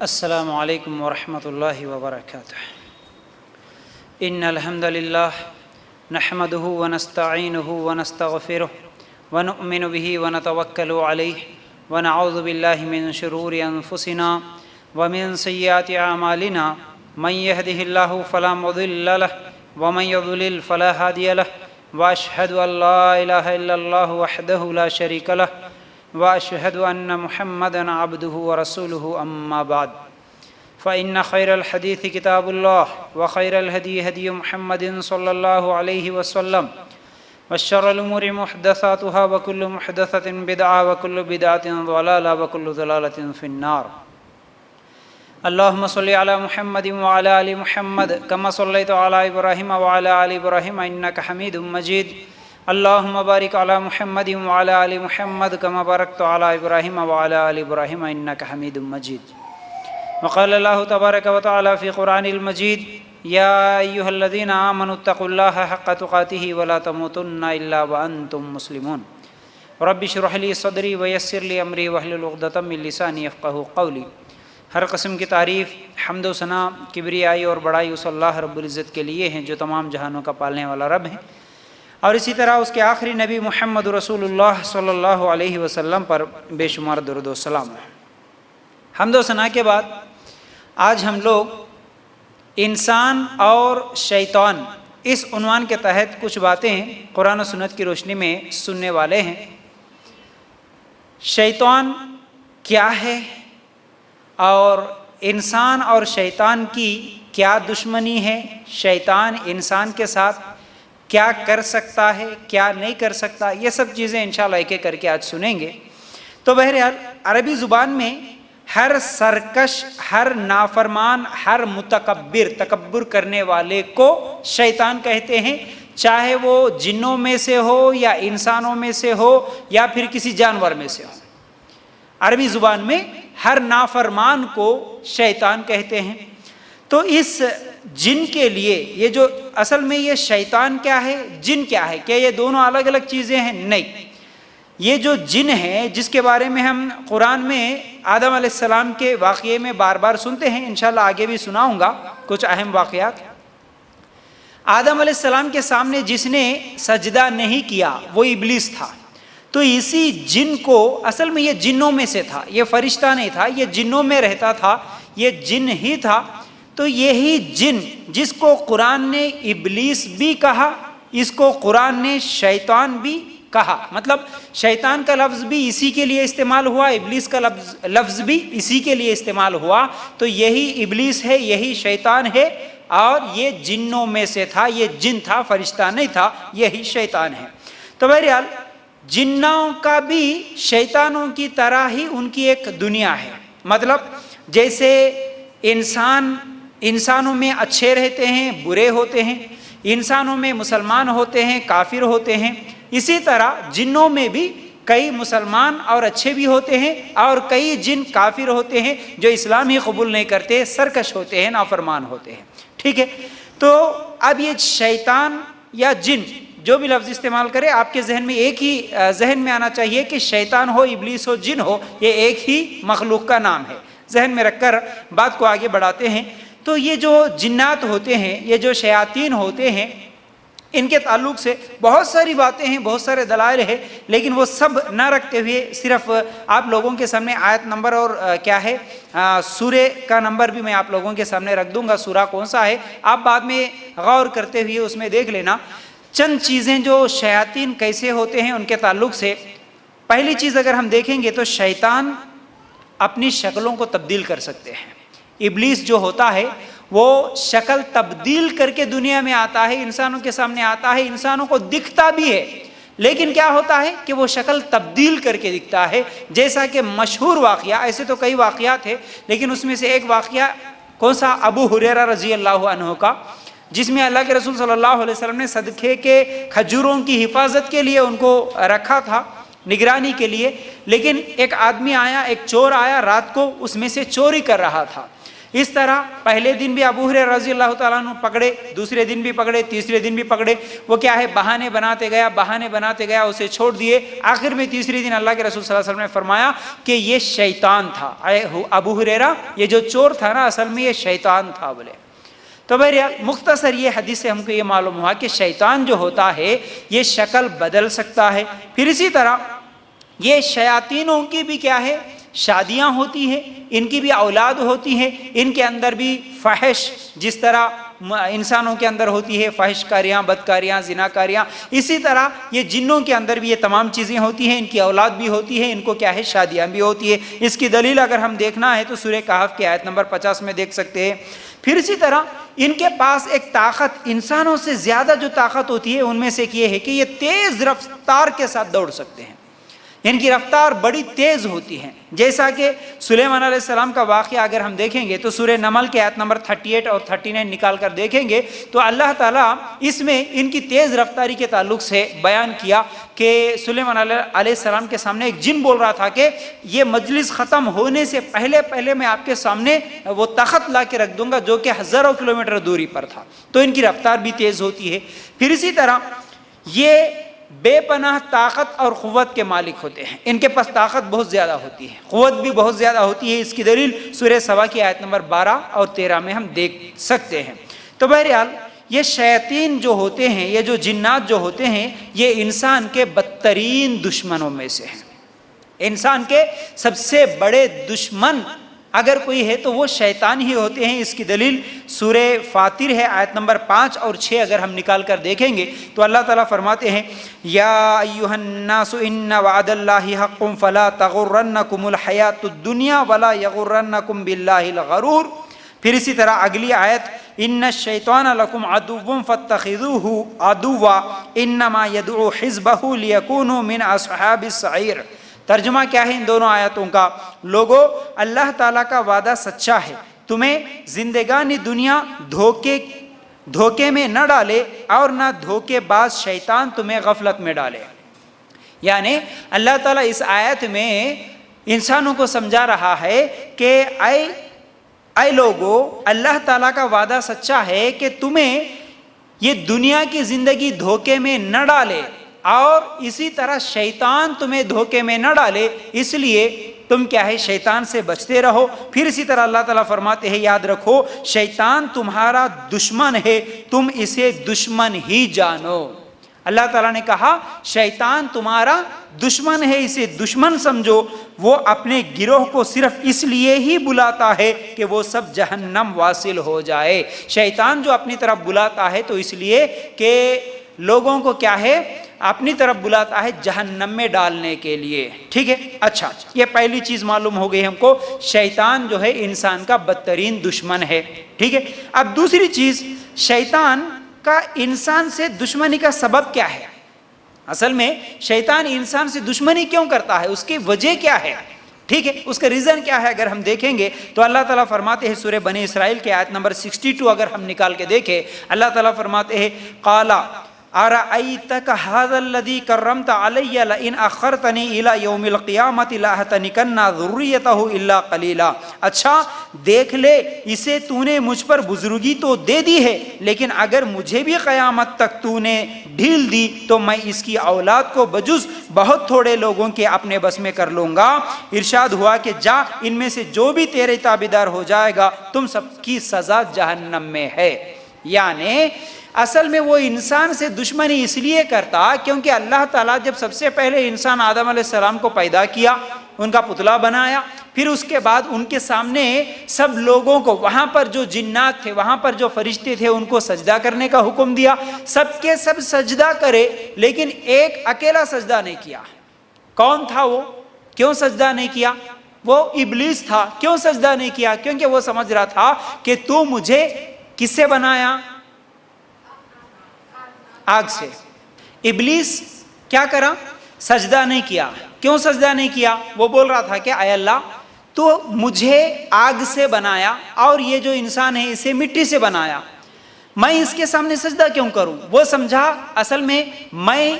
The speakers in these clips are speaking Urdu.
السلام علیکم ورحمۃ اللہ وبرکاتہ۔ ان الحمد للہ نحمده ونستعینه ونستغفره ونؤمن به ونتوکل علیہ ونعوذ باللہ من شرور انفسنا ومن سیئات اعمالنا من يهده اللہ فلا مضل له ومن يضلل فلا هادی له واشهد ان لا الہ الا اللہ وحدہ لا شریک له واشهد ان محمدا عبده ورسوله اما بعد فان خیر الحدیث کتاب اللہ وخیر الهدی هدی محمد صلی اللہ علیہ وسلم وشر الامور محدثاتها وكل محدثۃ بدعہ وكل بدعۃ ضلالہ وكل ضلالۃ فی النار۔ اللهم صل علی محمد وعلی آل محمد كما صلیت علی ابراہیم وعلی آل ابراہیم انک حمید مجید۔ اللهم بارک علی محمد وعلی آل محمد كما بارکت علی ابراہیم وعلی آل ابراہیم انک حمید مجید۔ وقال اللہ تبارک وتعالی فی قرآن المجید یا ایھا الذین آمنوا اتقوا اللہ حق تقاتہ ولا تموتن الا وانتم مسلمون۔ رب اشرح لی صدری ویسر لی امری واحلل عقدۃ من لسانی یفقہوا قولی۔ ہر قسم کی تعریف، حمد و ثنا، کبریائی اور بڑائی اس اللہ رب العزت کے لیے ہیں جو تمام جہانوں کا پالنے والا رب ہے، اور اسی طرح اس کے آخری نبی محمد رسول اللہ صلی اللہ علیہ وسلم پر بے شمار درود و سلام ہے۔ حمد و ثنا کے بعد آج ہم لوگ انسان اور شیطان اس عنوان کے تحت کچھ باتیں قرآن و سنت کی روشنی میں سننے والے ہیں۔ شیطان کیا ہے اور انسان اور شیطان کی کیا دشمنی ہے، شیطان انسان کے ساتھ کیا کر سکتا ہے، کیا نہیں کر سکتا، یہ سب چیزیں انشاءاللہ ایک ایک کر کے آج سنیں گے۔ تو بہرحال عربی زبان میں ہر سرکش، ہر نافرمان، ہر متکبر، تکبر کرنے والے کو شیطان کہتے ہیں، چاہے وہ جنوں میں سے ہو یا انسانوں میں سے ہو یا پھر کسی جانور میں سے ہو۔ عربی زبان میں ہر نافرمان کو شیطان کہتے ہیں۔ تو اس جن کے لیے یہ جو اصل میں یہ شیطان کیا ہے، جن کیا ہے، کیا یہ دونوں الگ الگ چیزیں ہیں؟ نہیں، یہ جو جن ہے جس کے بارے میں ہم قرآن میں آدم علیہ السلام کے واقعے میں بار بار سنتے ہیں، انشاءاللہ آگے بھی سناؤں گا کچھ اہم واقعات۔ آدم علیہ السلام کے سامنے جس نے سجدہ نہیں کیا وہ ابلیس تھا۔ تو اسی جن کو، اصل میں یہ جنوں میں سے تھا، یہ فرشتہ نہیں تھا، یہ جنوں میں رہتا تھا، یہ جن ہی تھا۔ تو یہی جن جس کو قرآن نے ابلیس بھی کہا، اس کو قرآن نے شیطان بھی کہا، مطلب شیطان کا لفظ بھی اسی کے لیے استعمال ہوا، ابلیس کا لفظ بھی اسی کے لیے استعمال ہوا۔ تو یہی ابلیس ہے، یہی شیطان ہے، اور یہ جنوں میں سے تھا، یہ جن تھا، فرشتہ نہیں تھا، یہی شیطان ہے۔ تو بہرحال جنوں کا بھی شیطانوں کی طرح ہی ان کی ایک دنیا ہے، مطلب جیسے انسانوں میں اچھے رہتے ہیں، برے ہوتے ہیں، انسانوں میں مسلمان ہوتے ہیں، کافر ہوتے ہیں، اسی طرح جنوں میں بھی کئی مسلمان اور اچھے بھی ہوتے ہیں اور کئی جن کافر ہوتے ہیں جو اسلام ہی قبول نہیں کرتے، سرکش ہوتے ہیں، نافرمان ہوتے ہیں، ٹھیک ہے۔ تو اب یہ شیطان یا جن جو بھی لفظ استعمال کرے، آپ کے ذہن میں ایک ہی ذہن میں آنا چاہیے کہ شیطان ہو، ابلیس ہو، جن ہو، یہ ایک ہی مخلوق کا نام ہے۔ ذہن میں رکھ کر بات کو آگے بڑھاتے ہیں۔ تو یہ جو جنات ہوتے ہیں، یہ جو شیاطین ہوتے ہیں، ان کے تعلق سے بہت ساری باتیں ہیں، بہت سارے دلائل ہیں، لیکن وہ سب نہ رکھتے ہوئے صرف آپ لوگوں کے سامنے آیت نمبر اور کیا ہے سورے کا نمبر بھی میں آپ لوگوں کے سامنے رکھ دوں گا، سورہ کون سا ہے آپ بعد میں غور کرتے ہوئے اس میں دیکھ لینا۔ چند چیزیں جو شیاطین کیسے ہوتے ہیں ان کے تعلق سے، پہلی چیز اگر ہم دیکھیں گے تو شیطان اپنی شکلوں کو تبدیل کر سکتے ہیں۔ ابلیس جو ہوتا ہے وہ شکل تبدیل کر کے دنیا میں آتا ہے، انسانوں کے سامنے آتا ہے، انسانوں کو دکھتا بھی ہے، لیکن کیا ہوتا ہے کہ وہ شکل تبدیل کر کے دکھتا ہے۔ جیسا کہ مشہور واقعہ، ایسے تو کئی واقعات ہیں لیکن اس میں سے ایک واقعہ کون سا، ابو ہریرہ رضی اللہ عنہ کا، جس میں اللہ کے رسول صلی اللہ علیہ وسلم نے صدقے کے کھجوروں کی حفاظت کے لیے ان کو رکھا تھا، نگرانی کے لیے، لیکن ایک آدمی آیا، ایک چور آیا رات کو، اس میں سے چوری کر رہا تھا۔ اس طرح پہلے دن بھی ابو ہریرہ رضی اللہ تعالیٰ عنہ پکڑے، دوسرے دن بھی پکڑے، تیسرے دن بھی پکڑے، وہ کیا ہے بہانے بناتے گیا، اسے چھوڑ دیے۔ آخر میں تیسرے دن اللہ کے رسول صلی اللہ علیہ وسلم نے فرمایا کہ یہ شیطان تھا، ابو ہریرہ یہ جو چور تھا نا اصل میں یہ شیطان تھا بولے۔ تو بہرحال مختصر یہ حدیث سے ہم کو یہ معلوم ہوا کہ شیطان جو ہوتا ہے یہ شکل بدل سکتا ہے۔ پھر اسی طرح یہ شیاطینوں کی بھی کیا ہے شادیاں ہوتی ہیں، ان کی بھی اولاد ہوتی ہے، ان کے اندر بھی فحش جس طرح انسانوں کے اندر ہوتی ہے فحش کاریاں، بدکاریاں، زناکاریاں، اسی طرح یہ جنوں کے اندر بھی یہ تمام چیزیں ہوتی ہیں، ان کی اولاد بھی ہوتی ہے، ان کو کیا ہے شادیاں بھی ہوتی ہے۔ اس کی دلیل اگر ہم دیکھنا ہے تو سورہ کہف کی آیت نمبر 50 میں دیکھ سکتے ہیں۔ پھر اسی طرح ان کے پاس ایک طاقت انسانوں سے زیادہ جو طاقت ہوتی ہے ان میں سے ایک یہ ہے کہ یہ تیز رفتار کے ساتھ دوڑ سکتے ہیں، ان کی رفتار بڑی تیز ہوتی ہے۔ جیسا کہ سلیمان علیہ السلام کا واقعہ اگر ہم دیکھیں گے تو سورہ نمل کے آیت نمبر 38 اور 39 نکال کر دیکھیں گے تو اللہ تعالیٰ اس میں ان کی تیز رفتاری کے تعلق سے بیان کیا کہ سلیمان علیہ السلام کے سامنے ایک جن بول رہا تھا کہ یہ مجلس ختم ہونے سے پہلے میں آپ کے سامنے وہ تخت لا کے رکھ دوں گا جو کہ ہزاروں کلومیٹر دوری پر تھا۔ تو ان کی رفتار بھی تیز ہوتی ہے۔ پھر اسی طرح یہ بے پناہ طاقت اور قوت کے مالک ہوتے ہیں، ان کے پاس طاقت بہت زیادہ ہوتی ہے، قوت بھی بہت زیادہ ہوتی ہے۔ اس کی دلیل سورہ سبا کی آیت نمبر 12 اور 13 میں ہم دیکھ سکتے ہیں۔ تو بہرحال یہ شیاطین جو ہوتے ہیں، یہ جو جنات جو ہوتے ہیں، یہ انسان کے بدترین دشمنوں میں سے ہیں۔ انسان کے سب سے بڑے دشمن اگر کوئی ہے تو وہ شیطان ہی ہوتے ہیں۔ اس کی دلیل سورہ فاطر ہے آیت نمبر 5 اور 6 اگر ہم نکال کر دیکھیں گے تو اللہ تعالیٰ فرماتے ہیں یا ایھا الناس ان وعد اللہ حق فلا تغرنکم الحیات الدنیا ولا یغرنکم باللہ الغرور۔ پھر اسی طرح اگلی آیت ان الشیطان لکم عدو فاتخذوہ عدوا انما یدعو حزبہ لیکونوا من اصحاب السعیر۔ ترجمہ کیا ہے ان دونوں آیتوں کا؟ لوگو اللہ تعالیٰ کا وعدہ سچا ہے، تمہیں زندگانی دنیا دھوکے میں نہ ڈالے اور نہ دھوکے باز شیطان تمہیں غفلت میں ڈالے۔ یعنی اللہ تعالیٰ اس آیت میں انسانوں کو سمجھا رہا ہے کہ اے لوگو اللہ تعالیٰ کا وعدہ سچا ہے کہ تمہیں یہ دنیا کی زندگی دھوکے میں نہ ڈالے اور اسی طرح شیطان تمہیں دھوکے میں نہ ڈالے، اس لیے تم کیا ہے شیطان سے بچتے رہو۔ پھر اسی طرح اللہ تعالیٰ فرماتے ہیں یاد رکھو شیطان تمہارا دشمن ہے، تم اسے دشمن ہی جانو۔ اللہ تعالیٰ نے کہا شیطان تمہارا دشمن ہے، اسے دشمن سمجھو۔ وہ اپنے گروہ کو صرف اس لیے ہی بلاتا ہے کہ وہ سب جہنم واصل ہو جائے۔ شیطان جو اپنی طرف بلاتا ہے تو اس لیے کہ لوگوں کو کیا ہے اپنی طرف بلاتا ہے جہنم میں ڈالنے کے لیے، ٹھیک ہے۔ اچھا یہ پہلی چیز معلوم ہو گئی ہم کو، شیطان جو ہے انسان کا بدترین دشمن ہے، ٹھیک ہے۔ اب دوسری چیز، شیطان کا انسان سے دشمنی کا سبب کیا ہے؟ اصل میں شیطان انسان سے دشمنی کیوں کرتا ہے، اس کی وجہ کیا ہے، ٹھیک ہے، اس کا ریزن کیا ہے؟ اگر ہم دیکھیں گے تو اللہ تعالیٰ فرماتے ہیں سورہ بنی اسرائیل کے آیت نمبر 62 اگر ہم نکال کے دیکھیں، اللہ تعالیٰ فرماتے ہیں قال ارأیتک ھذا الذی کرمت علی لئن اخرتنی الی یوم القیامۃ لاحتنکن ذریتہ الا قلیلا۔ اچھا دیکھ لے اسے تو نے مجھ پر بزرگی تو دے دی ہے، لیکن اگر مجھے بھی قیامت تک تو نے ڈھیل دی تو میں اس کی اولاد کو بجز بہت تھوڑے لوگوں کے اپنے بس میں کر لوں گا۔ ارشاد ہوا کہ جا ان میں سے جو بھی تیرے تابعدار ہو جائے گا تم سب کی سزا جہنم میں ہے۔ یعنی اصل میں وہ انسان سے دشمنی اس لیے کرتا کیونکہ اللہ تعالیٰ جب سب سے پہلے انسان آدم علیہ السلام کو پیدا کیا، ان کا پتلا بنایا، پھر اس کے بعد ان کے سامنے سب لوگوں کو، وہاں پر جو جنات تھے، وہاں پر جو فرشتے تھے، ان کو سجدہ کرنے کا حکم دیا، سب کے سب سجدہ کرے، لیکن ایک اکیلا سجدہ نہیں کیا۔ کون تھا وہ؟ کیوں سجدہ نہیں کیا؟ وہ ابلیس تھا۔ کیوں سجدہ نہیں کیا؟ کیونکہ وہ سمجھ رہا تھا کہ تو مجھے کس سے بنایا؟ آگ سے۔ ابلیس کیا کرا؟ سجدہ نہیں کیا۔ کیوں سجدہ نہیں کیا؟ وہ بول رہا تھا کہ اے اللہ تو مجھے آگ سے بنایا اور یہ جو انسان ہے اسے مٹی سے بنایا، میں اس کے سامنے سجدہ کیوں کروں؟ وہ سمجھا اصل میں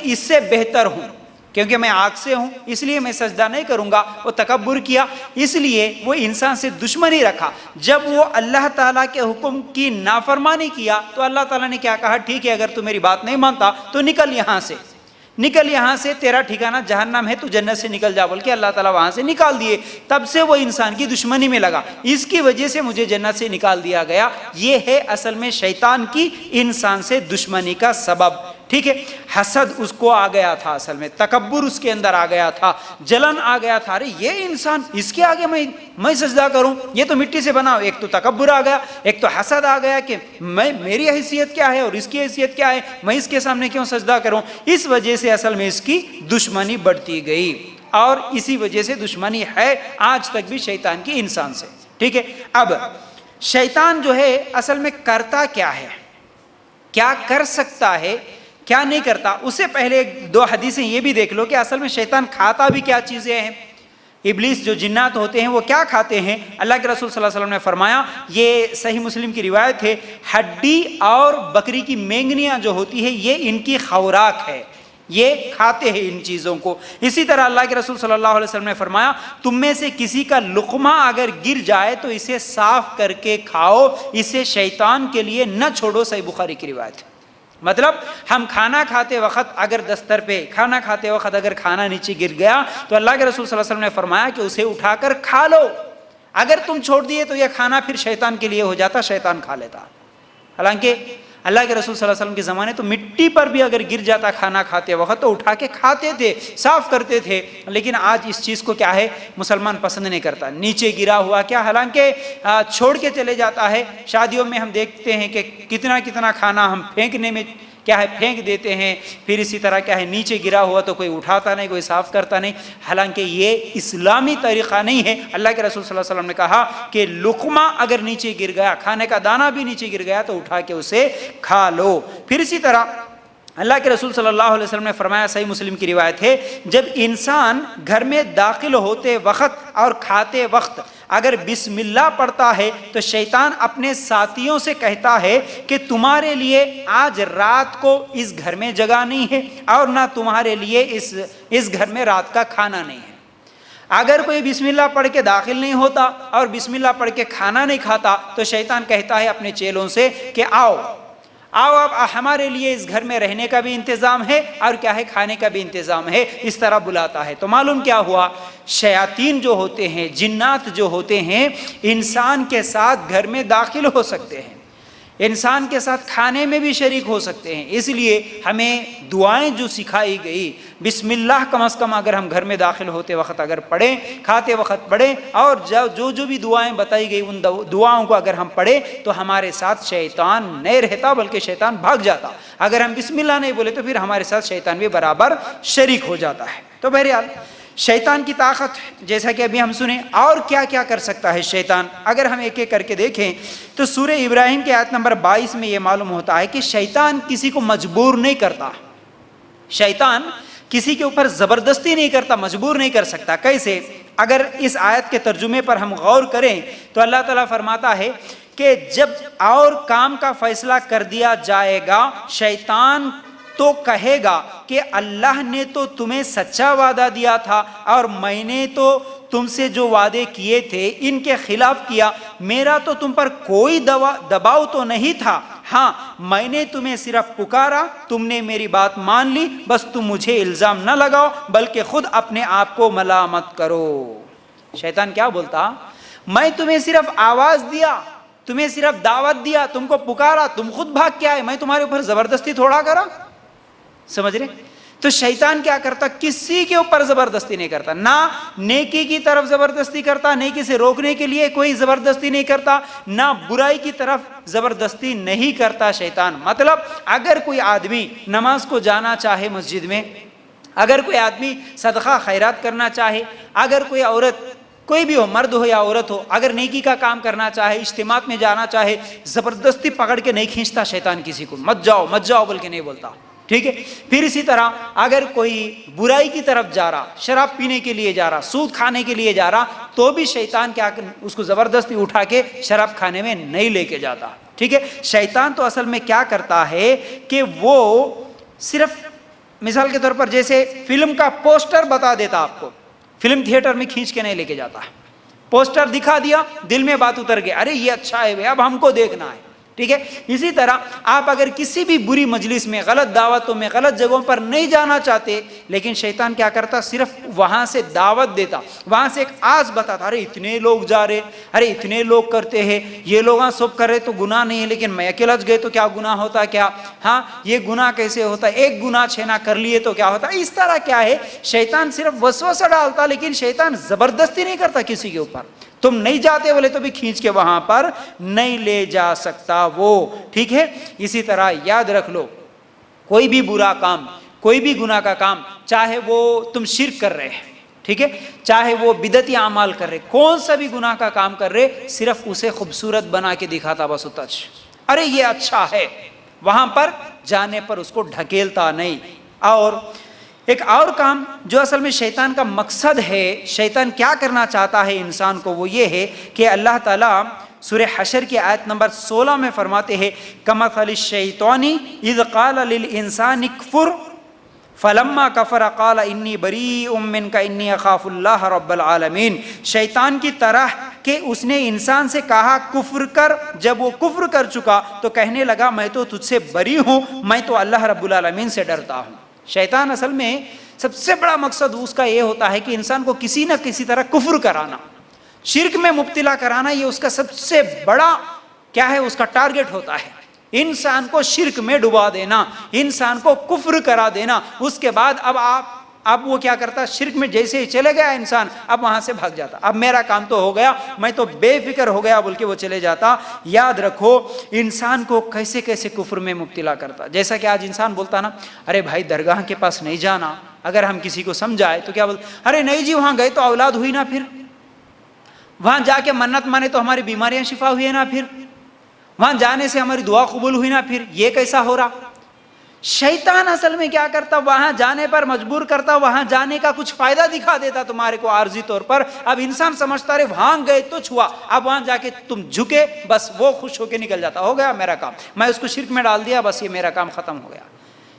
اس سے بہتر ہوں، کیونکہ میں آگ سے ہوں اس لیے میں سجدہ نہیں کروں گا، وہ تکبر کیا، اس لیے وہ انسان سے دشمنی رکھا۔ جب وہ اللہ تعالیٰ کے حکم کی نافرمانی کیا تو اللہ تعالیٰ نے کیا کہا، ٹھیک ہے اگر تو میری بات نہیں مانتا تو نکل یہاں سے، تیرا ٹھکانہ جہنم ہے، تو جنت سے نکل جا بول کے اللہ تعالیٰ وہاں سے نکال دیے۔ تب سے وہ انسان کی دشمنی میں لگا، اس کی وجہ سے مجھے جنت سے نکال دیا گیا۔ یہ ہے اصل میں شیطان کی انسان سے دشمنی کا سبب، ٹھیک ہے۔ حسد اس کو آ گیا تھا، اصل میں تکبر اس کے اندر آ گیا تھا، جلن آ گیا تھا، ارے یہ انسان اس کے آگے میں سجدہ کروں، یہ تو مٹی سے بنا ہو۔ ایک تو تکبر آ گیا، ایک تو حسد آ گیا کہ میری حیثیت کیا ہے اور اس کی حیثیت کیا ہے، میں اس کے سامنے کیوں سجدہ کروں۔ اس وجہ سے اصل میں اس کی دشمنی بڑھتی گئی، اور اسی وجہ سے دشمنی ہے آج تک بھی شیطان کی انسان سے، ٹھیک ہے۔ اب شیطان جو ہے اصل میں کرتا کیا ہے، کیا کر سکتا ہے، کیا نہیں کرتا۔ اس سے پہلے دو حدیثیں یہ بھی دیکھ لو کہ اصل میں شیطان کھاتا بھی کیا چیزیں ہیں۔ ابلیس جو جنات ہوتے ہیں وہ کیا کھاتے ہیں، اللہ کے رسول صلی اللہ علیہ وسلم نے فرمایا، یہ صحیح مسلم کی روایت ہے، ہڈی اور بکری کی مینگنیاں جو ہوتی ہے یہ ان کی خوراک ہے، یہ کھاتے ہیں ان چیزوں کو۔ اسی طرح اللہ کے رسول صلی اللہ علیہ وسلم نے فرمایا، تم میں سے کسی کا لقمہ اگر گر جائے تو اسے صاف کر کے کھاؤ، اسے شیطان کے لیے نہ چھوڑو، صحیح بخاری کی روایت ہے۔ مطلب ہم کھانا کھاتے وقت اگر دستر پہ کھانا کھاتے وقت اگر کھانا نیچے گر گیا تو اللہ کے رسول صلی اللہ علیہ وسلم نے فرمایا کہ اسے اٹھا کر کھا لو، اگر تم چھوڑ دیے تو یہ کھانا پھر شیطان کے لیے ہو جاتا، شیطان کھا لیتا۔ حالانکہ اللہ کے رسول صلی اللہ علیہ وسلم کے زمانے تو مٹی پر بھی اگر گر جاتا کھانا کھاتے وقت تو اٹھا کے کھاتے تھے، صاف کرتے تھے، لیکن آج اس چیز کو کیا ہے مسلمان پسند نہیں کرتا، نیچے گرا ہوا کیا، حالانکہ چھوڑ کے چلے جاتا ہے۔ شادیوں میں ہم دیکھتے ہیں کہ کتنا کھانا ہم پھینکنے میں کیا ہے پھینک دیتے ہیں، پھر اسی طرح کیا ہے نیچے گرا ہوا تو کوئی اٹھاتا نہیں، کوئی صاف کرتا نہیں، حالانکہ یہ اسلامی طریقہ نہیں ہے۔ اللہ کے رسول صلی اللہ علیہ وسلم نے کہا کہ لقمہ اگر نیچے گر گیا، کھانے کا دانہ بھی نیچے گر گیا تو اٹھا کے اسے کھا لو۔ پھر اسی طرح اللہ کے رسول صلی اللہ علیہ وسلم نے فرمایا، صحیح مسلم کی روایت ہے، جب انسان گھر میں داخل ہوتے وقت اور کھاتے وقت اگر بسم اللہ پڑھتا ہے تو شیطان اپنے ساتھیوں سے کہتا ہے کہ تمہارے لیے آج رات کو اس گھر میں جگہ نہیں ہے اور نہ تمہارے لیے اس گھر میں رات کا کھانا نہیں ہے۔ اگر کوئی بسم اللہ پڑھ کے داخل نہیں ہوتا اور بسم اللہ پڑھ کے کھانا نہیں کھاتا تو شیطان کہتا ہے اپنے چیلوں سے کہ آؤ اب ہمارے لیے اس گھر میں رہنے کا بھی انتظام ہے اور کیا ہے کھانے کا بھی انتظام ہے، اس طرح بلاتا ہے۔ تو معلوم کیا ہوا، شیاطین جو ہوتے ہیں، جنات جو ہوتے ہیں، انسان کے ساتھ گھر میں داخل ہو سکتے ہیں، انسان کے ساتھ کھانے میں بھی شریک ہو سکتے ہیں۔ اس لیے ہمیں دعائیں جو سکھائی گئی، بسم اللہ کم از کم اگر ہم گھر میں داخل ہوتے وقت اگر پڑھیں، کھاتے وقت پڑھیں، اور جو بھی دعائیں بتائی گئی ان دعاؤں کو اگر ہم پڑھیں تو ہمارے ساتھ شیطان نہیں رہتا بلکہ شیطان بھاگ جاتا۔ اگر ہم بسم اللہ نہیں بولے تو پھر ہمارے ساتھ شیطان بھی برابر شریک ہو جاتا ہے۔ تو بہرحال شیطان کی طاقت جیسا کہ ابھی ہم سنیں، اور کیا کیا کر سکتا ہے شیطان، اگر ہم ایک ایک کر کے دیکھیں تو سورہ ابراہیم کے آیت نمبر 22 میں یہ معلوم ہوتا ہے کہ شیطان کسی کو مجبور نہیں کرتا، شیطان کسی کے اوپر زبردستی نہیں کرتا، مجبور نہیں کر سکتا۔ کیسے؟ اگر اس آیت کے ترجمے پر ہم غور کریں تو اللہ تعالیٰ فرماتا ہے کہ جب اور کام کا فیصلہ کر دیا جائے گا، شیطان تو کہے گا کہ اللہ نے تو تمہیں سچا وعدہ دیا تھا اور میں نے تو تم سے جو وعدے کیے تھے ان کے خلاف کیا، میرا تو تم پر کوئی دباؤ تو نہیں تھا، ہاں میں نے تمہیں صرف پکارا، تم نے میری بات مان لی، بس تم مجھے الزام نہ لگاؤ بلکہ خود اپنے آپ کو ملامت کرو۔ شیطان کیا بولتا، میں تمہیں صرف آواز دیا، تمہیں صرف دعوت دیا، تم کو پکارا، تم خود بھاگ کے آئے، میں تمہارے اوپر زبردستی تھوڑا کرا، سمجھ رہے؟ تو شیطان کیا کرتا، کسی کے اوپر زبردستی نہیں کرتا، نہ نیکی کی طرف زبردستی کرتا، نیکی سے روکنے کے لیے کوئی زبردستی نہیں کرتا، نہ برائی کی طرف زبردستی نہیں کرتا شیطان۔ مطلب اگر کوئی آدمی نماز کو جانا چاہے مسجد میں، اگر کوئی آدمی صدقہ خیرات کرنا چاہے، اگر کوئی عورت کوئی بھی ہو، مرد ہو یا عورت ہو، اگر نیکی کا کام کرنا چاہے، اجتماعات میں جانا چاہے، زبردستی پکڑ کے نہیں کھینچتا شیطان کسی کو، مت جاؤ بول کے نہیں بولتا، ٹھیک ہے۔ پھر اسی طرح اگر کوئی برائی کی طرف جا رہا، شراب پینے کے لیے جا رہا، سود کھانے کے لیے جا رہا، تو بھی شیطان کیا اس کو زبردستی اٹھا کے شراب کھانے میں نہیں لے کے جاتا، ٹھیک ہے۔ شیطان تو اصل میں کیا کرتا ہے کہ وہ صرف مثال کے طور پر جیسے فلم کا پوسٹر بتا دیتا آپ کو، فلم تھیٹر میں کھینچ کے نہیں لے کے جاتا، پوسٹر دکھا دیا، دل میں بات اتر گئی، ارے یہ اچھا ہے بھائی، اب ہم کو دیکھنا ہے، ٹھیک ہے۔ اسی طرح آپ اگر کسی بھی بری مجلس میں، غلط دعوتوں میں، غلط جگہوں پر نہیں جانا چاہتے، لیکن شیطان کیا کرتا، صرف وہاں سے دعوت دیتا، وہاں سے ایک آز بتاتا، ارے اتنے لوگ جا رہے، ارے اتنے لوگ کرتے ہیں، یہ لوگ سب کر رہے تو گناہ نہیں ہے، لیکن میں اکیلا گئے تو کیا گناہ ہوتا کیا، ہاں یہ گناہ کیسے ہوتا، ایک گناہ 6 نہ کر لیے تو کیا ہوتا۔ اس طرح کیا ہے، شیطان صرف وسوسہ ڈالتا، لیکن شیطان زبردستی نہیں کرتا کسی کے اوپر، تم نہیں جاتے بولے تو بھی کھینچ کے وہاں پر نہیں لے جا سکتا وہ، ٹھیک ہے۔ اسی طرح یاد رکھ لو، کوئی بھی برا کام، کوئی بھی گناہ کا کام، چاہے وہ تم شرک کر رہے ہیں، ٹھیک ہے، چاہے وہ بدعتی اعمال کر رہے، کون سا بھی گناہ کا کام کر رہے، صرف اسے خوبصورت بنا کے دکھاتا بس اتج، ارے یہ اچھا ہے، وہاں پر جانے پر اس کو ڈھکیلتا نہیں۔ اور ایک اور کام جو اصل میں شیطان کا مقصد ہے، شیطان کیا کرنا چاہتا ہے انسان کو، وہ یہ ہے کہ اللہ تعالیٰ سورہ حشر کی آیت نمبر 16 میں فرماتے ہیں کمثل الشیطان اذ قال للانسان اکفر فلما کفر قال انی بریء منک انی اخاف اللہ رب العالمین، شیطان کی طرح کہ اس نے انسان سے کہا کفر کر، جب وہ کفر کر چکا تو کہنے لگا میں تو تجھ سے بری ہوں، میں تو اللہ رب العالمین سے ڈرتا ہوں۔ شیطان اصل میں سب سے بڑا مقصد اس کا یہ ہوتا ہے کہ انسان کو کسی نہ کسی طرح کفر کرانا، شرک میں مبتلا کرانا، یہ اس کا سب سے بڑا کیا ہے، اس کا ٹارگٹ ہوتا ہے، انسان کو شرک میں ڈبا دینا، انسان کو کفر کرا دینا۔ اس کے بعد اب وہ کیا کرتا، شرک میں جیسے ہی چلے گیا انسان، اب وہاں سے بھاگ جاتا، اب میرا کام تو ہو گیا، میں تو بے فکر ہو گیا بول کے وہ چلے جاتا۔ یاد رکھو انسان کو کیسے کیسے کفر میں مبتلا کرتا، جیسا کہ آج انسان بولتا نا، ارے بھائی درگاہ کے پاس نہیں جانا، اگر ہم کسی کو سمجھائے تو کیا بولتا، ارے نہیں جی وہاں گئے تو اولاد ہوئی نا، پھر وہاں جا کے منت مانے تو ہماری بیماریاں شفا ہوئی نا، پھر وہاں جانے سے ہماری دعا قبول ہوئی نا، پھر یہ کیسا ہو رہا۔ شیطان اصل میں کیا کرتا، وہاں جانے پر مجبور کرتا، وہاں جانے کا کچھ فائدہ دکھا دیتا تمہارے کو عارضی طور پر، اب انسان سمجھتا رہے وہاں گئے تو چھوا، اب وہاں جا کے تم جھکے، بس وہ خوش ہو کے نکل جاتا، ہو گیا میرا کام، میں اس کو شرک میں ڈال دیا، بس یہ میرا کام ختم ہو گیا۔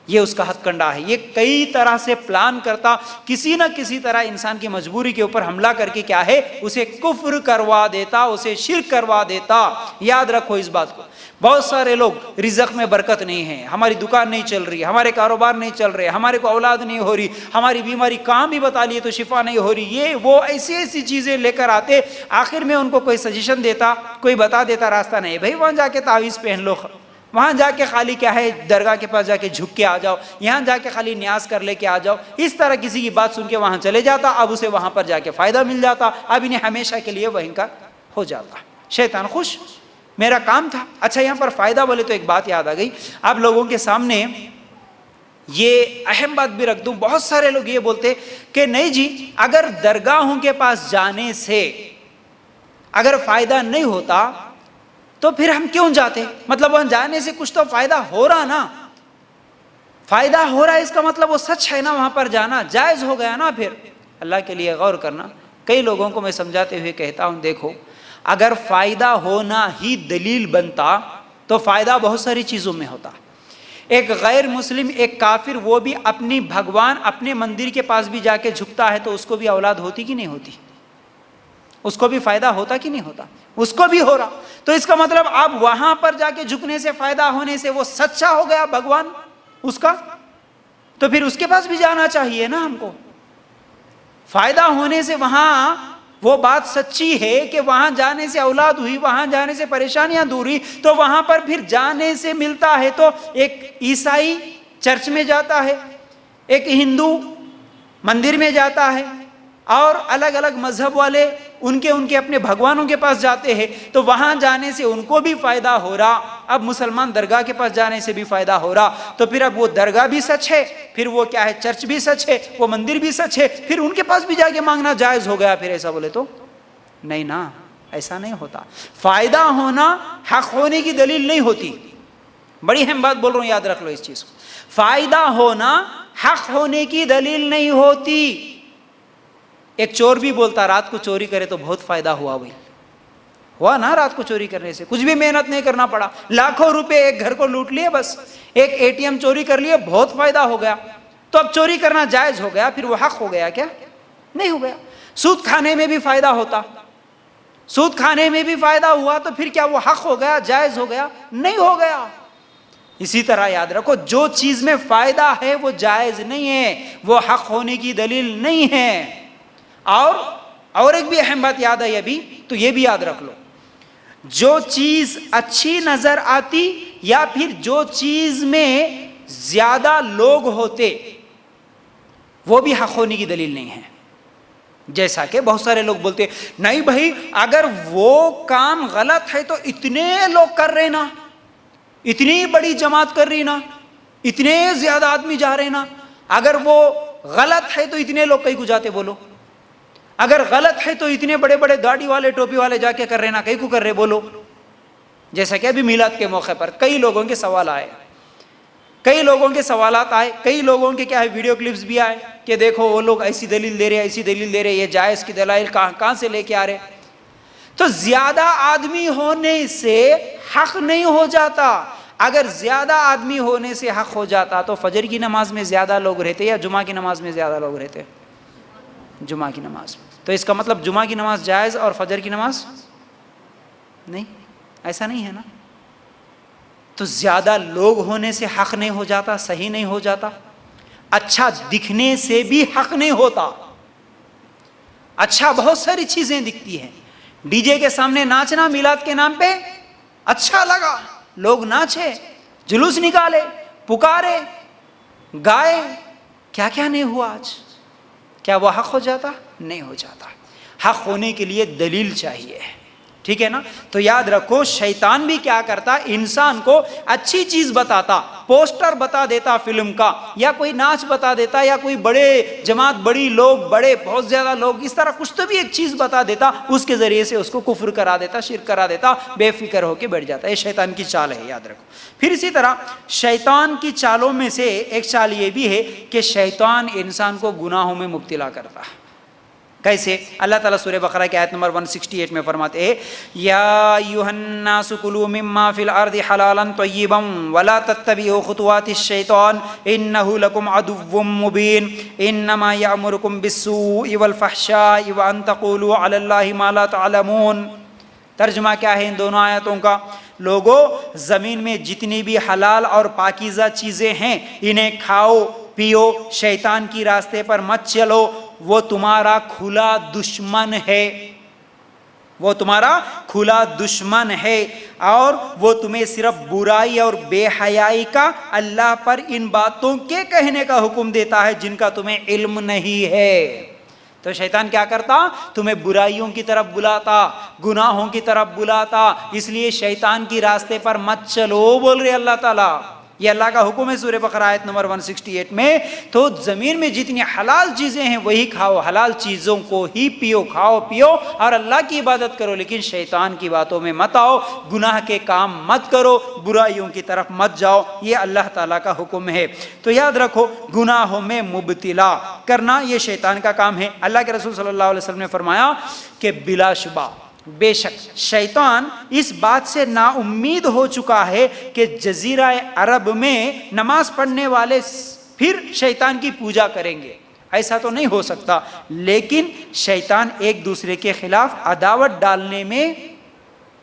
یہ اس کا ہتھ کنڈا ہے، یہ کئی طرح سے پلان کرتا، کسی نہ کسی طرح انسان کی مجبوری کے اوپر حملہ کر کے کیا ہے، اسے کفر کروا دیتا، اسے شرک کروا دیتا۔ یاد رکھو اس بات کو، بہت سارے لوگ رزق میں برکت نہیں ہے، ہماری دکان نہیں چل رہی، ہمارے کاروبار نہیں چل رہے، ہمارے کو اولاد نہیں ہو رہی، ہماری بیماری کام بھی بتا لیے تو شفا نہیں ہو رہی، یہ وہ ایسی ایسی چیزیں لے کر آتے، آخر میں ان کو کوئی سجیشن دیتا، کوئی بتا دیتا راستہ، نہیں بھائی وہاں جا کے تعویذ پہن لو، وہاں جا کے خالی کیا ہے درگاہ کے پاس جا کے جھک کے آ جاؤ، یہاں جا کے خالی نیاز کر لے کے آ جاؤ، اس طرح کسی کی بات سن کے وہاں چلے جاتا، اب اسے وہاں پر جا کے فائدہ مل جاتا، اب انہیں ہمیشہ کے لیے وہیں کا ہو جاتا، شیطان خوش، میرا کام تھا۔ اچھا یہاں پر فائدہ بولے تو ایک بات یاد آ گئی، اب لوگوں کے سامنے یہ اہم بات بھی رکھ دوں، بہت سارے لوگ یہ بولتے کہ نہیں جی اگر درگاہوں کے پاس جانے سے اگر فائدہ نہیں ہوتا تو پھر ہم کیوں جاتے، مطلب وہاں جانے سے کچھ تو فائدہ ہو رہا نا، فائدہ ہو رہا ہے اس کا مطلب وہ سچ ہے نا، وہاں پر جانا جائز ہو گیا نا۔ پھر اللہ کے لیے غور کرنا، کئی لوگوں کو میں سمجھاتے ہوئے کہتا ہوں دیکھو اگر فائدہ ہونا ہی دلیل بنتا تو فائدہ بہت ساری چیزوں میں ہوتا، ایک غیر مسلم، ایک کافر، وہ بھی اپنی بھگوان اپنے مندر کے پاس بھی جا کے جھکتا ہے تو اس کو بھی اولاد ہوتی کہ نہیں ہوتی، اس کو بھی فائدہ ہوتا کہ نہیں ہوتا، اس کو بھی ہو رہا، تو اس کا مطلب اب وہاں پر جا کے جھکنے سے فائدہ ہونے سے وہ سچا ہو گیا بھگوان اس کا، تو پھر اس کے پاس بھی جانا چاہیے نا ہم کو، فائدہ ہونے سے وہاں وہ بات سچی ہے کہ وہاں جانے سے اولاد ہوئی، وہاں جانے سے پریشانیاں دور ہوئی، تو وہاں پر پھر جانے سے ملتا ہے، تو ایک عیسائی چرچ میں جاتا ہے، ایک ہندو مندر میں جاتا ہے، اور الگ الگ مذہب والے ان کے اپنے بھگوانوں کے پاس جاتے ہیں، تو وہاں جانے سے ان کو بھی فائدہ ہو رہا، اب مسلمان درگاہ کے پاس جانے سے بھی فائدہ ہو رہا، تو پھر اب وہ درگاہ بھی سچ ہے، پھر وہ کیا ہے چرچ بھی سچ ہے، وہ مندر بھی سچ ہے، پھر ان کے پاس بھی جا کے مانگنا جائز ہو گیا، پھر ایسا بولے تو نہیں نا، ایسا نہیں ہوتا، فائدہ ہونا حق ہونے کی دلیل نہیں ہوتی، بڑی اہم بات بول رہا ہوں، یاد رکھ لو اس چیز کو، فائدہ ہونا حق ہونے کی دلیل نہیں ہوتی۔ ایک چور بھی بولتا رات کو چوری کرے تو بہت فائدہ ہوا، بھائی ہوا نا، رات کو چوری کرنے سے کچھ بھی محنت نہیں کرنا پڑا، لاکھوں روپے ایک گھر کو لوٹ لیے، بس ایک ATM چوری کر لیے، بہت فائدہ ہو گیا، تو اب چوری کرنا جائز ہو گیا، پھر وہ حق ہو گیا کیا؟ نہیں ہو گیا۔ سود کھانے میں بھی فائدہ ہوتا، سود کھانے میں بھی فائدہ ہوا تو پھر کیا وہ حق ہو گیا، جائز ہو گیا؟ نہیں ہو گیا۔ اسی طرح یاد رکھو، جو چیز میں فائدہ ہے وہ جائز نہیں ہے، وہ حق ہونے کی دلیل نہیں ہے۔ اور ایک بھی اہم بات یاد آئی ابھی، تو یہ بھی یاد رکھ لو، جو چیز اچھی نظر آتی یا پھر جو چیز میں زیادہ لوگ ہوتے وہ بھی حق ہونے کی دلیل نہیں ہے۔ جیسا کہ بہت سارے لوگ بولتے ہیں نہیں بھائی اگر وہ کام غلط ہے تو اتنے لوگ کر رہے نا، اتنی بڑی جماعت کر رہی نا، اتنے زیادہ آدمی جا رہے نا، اگر وہ غلط ہے تو اتنے لوگ کہیں کو جاتے بولو، اگر غلط ہے تو اتنے بڑے بڑے گاڑی والے ٹوپی والے جا کے کر رہے نا، کہیں کو کر رہے بولو۔ جیسا کہ ابھی میلاد کے موقع پر کئی لوگوں کے سوال آئے، کئی لوگوں کے سوالات آئے، کئی لوگوں کے کیا ہے ویڈیو کلپس بھی آئے کہ دیکھو وہ لوگ ایسی دلیل دے رہے، ایسی دلیل دے رہے، یہ جائز کی دلائل کہاں سے لے کے آ رہے۔ تو زیادہ آدمی ہونے سے حق نہیں ہو جاتا۔ اگر زیادہ آدمی ہونے سے حق ہو جاتا تو فجر کی نماز میں زیادہ لوگ رہتے یا جمعہ کی نماز میں زیادہ لوگ رہتے؟ جمعہ کی نماز میں۔ تو اس کا مطلب جمعہ کی نماز جائز اور فجر کی نماز نہیں، ایسا نہیں ہے نا۔ تو زیادہ لوگ ہونے سے حق نہیں ہو جاتا، صحیح نہیں ہو جاتا۔ اچھا دکھنے سے بھی حق نہیں ہوتا۔ اچھا بہت ساری چیزیں دکھتی ہیں، ڈی جے کے سامنے ناچنا میلاد کے نام پہ اچھا لگا، لوگ ناچے، جلوس نکالے، پکارے، گائے، کیا کیا نہیں ہوا آج؟ کیا وہ حق ہو جاتا؟ نہیں ہو جاتا۔ حق ہونے کے لیے دلیل چاہیے، ٹھیک ہے نا۔ تو یاد رکھو شیطان بھی کیا کرتا، انسان کو اچھی چیز بتاتا، پوسٹر بتا دیتا فلم کا، یا کوئی ناچ بتا دیتا، یا کوئی بڑے جماعت، بڑی لوگ، بڑے بہت زیادہ لوگ، اس طرح کچھ تو بھی ایک چیز بتا دیتا، اس کے ذریعے سے اس کو کفر کرا دیتا، شرک کرا دیتا، بے فکر ہو کے بیٹھ جاتا۔ یہ شیطان کی چال ہے، یاد رکھو۔ پھر اسی طرح شیطان کی چالوں میں سے ایک چال یہ بھی ہے کہ شیطان انسان کو گناہوں میں مبتلا کرتا ہے۔ کیسے؟ اللہ تعالیٰ سورہ بقرہ کی آیت نمبر 168 میں فرماتے ہیں یا ایھا الناس کلوا مما فی الارض حلالا طیبا ولا تتبعوا خطوات الشیطان انہ لکم عدو مبین انما یأمرکم بالسوء والفحشاء وان تقولوا علی اللہ ما لا تعلمون۔ ترجمہ کیا ہے ان دونوں آیتوں کا؟ لوگوں، زمین میں جتنی بھی حلال اور پاکیزہ چیزیں ہیں انہیں کھاؤ پیو، شیطان کی راستے پر مت چلو، وہ تمہارا کھلا دشمن ہے، وہ تمہارا کھلا دشمن ہے، اور وہ تمہیں صرف برائی اور بے حیائی کا اللہ پر ان باتوں کے کہنے کا حکم دیتا ہے جن کا تمہیں علم نہیں ہے۔ تو شیطان کیا کرتا؟ تمہیں برائیوں کی طرف بلاتا، گناہوں کی طرف بلاتا، اس لیے شیطان کی راستے پر مت چلو بول رہے اللہ تعالیٰ۔ یہ اللہ کا حکم ہے سورہ بقرہ آیت نمبر 168 میں۔ تو زمین میں جتنی حلال چیزیں ہیں وہی کھاؤ، حلال چیزوں کو ہی پیو، کھاؤ پیو اور اللہ کی عبادت کرو، لیکن شیطان کی باتوں میں مت آؤ، گناہ کے کام مت کرو، برائیوں کی طرف مت جاؤ، یہ اللہ تعالیٰ کا حکم ہے۔ تو یاد رکھو گناہوں میں مبتلا کرنا یہ شیطان کا کام ہے۔ اللہ کے رسول صلی اللہ علیہ وسلم نے فرمایا کہ بلا شبہ، بے شک شیطان اس بات سے نا امید ہو چکا ہے کہ جزیرہ عرب میں نماز پڑھنے والے پھر شیطان کی پوجا کریں گے۔ ایسا تو نہیں ہو سکتا، لیکن شیطان ایک دوسرے کے خلاف عداوت ڈالنے میں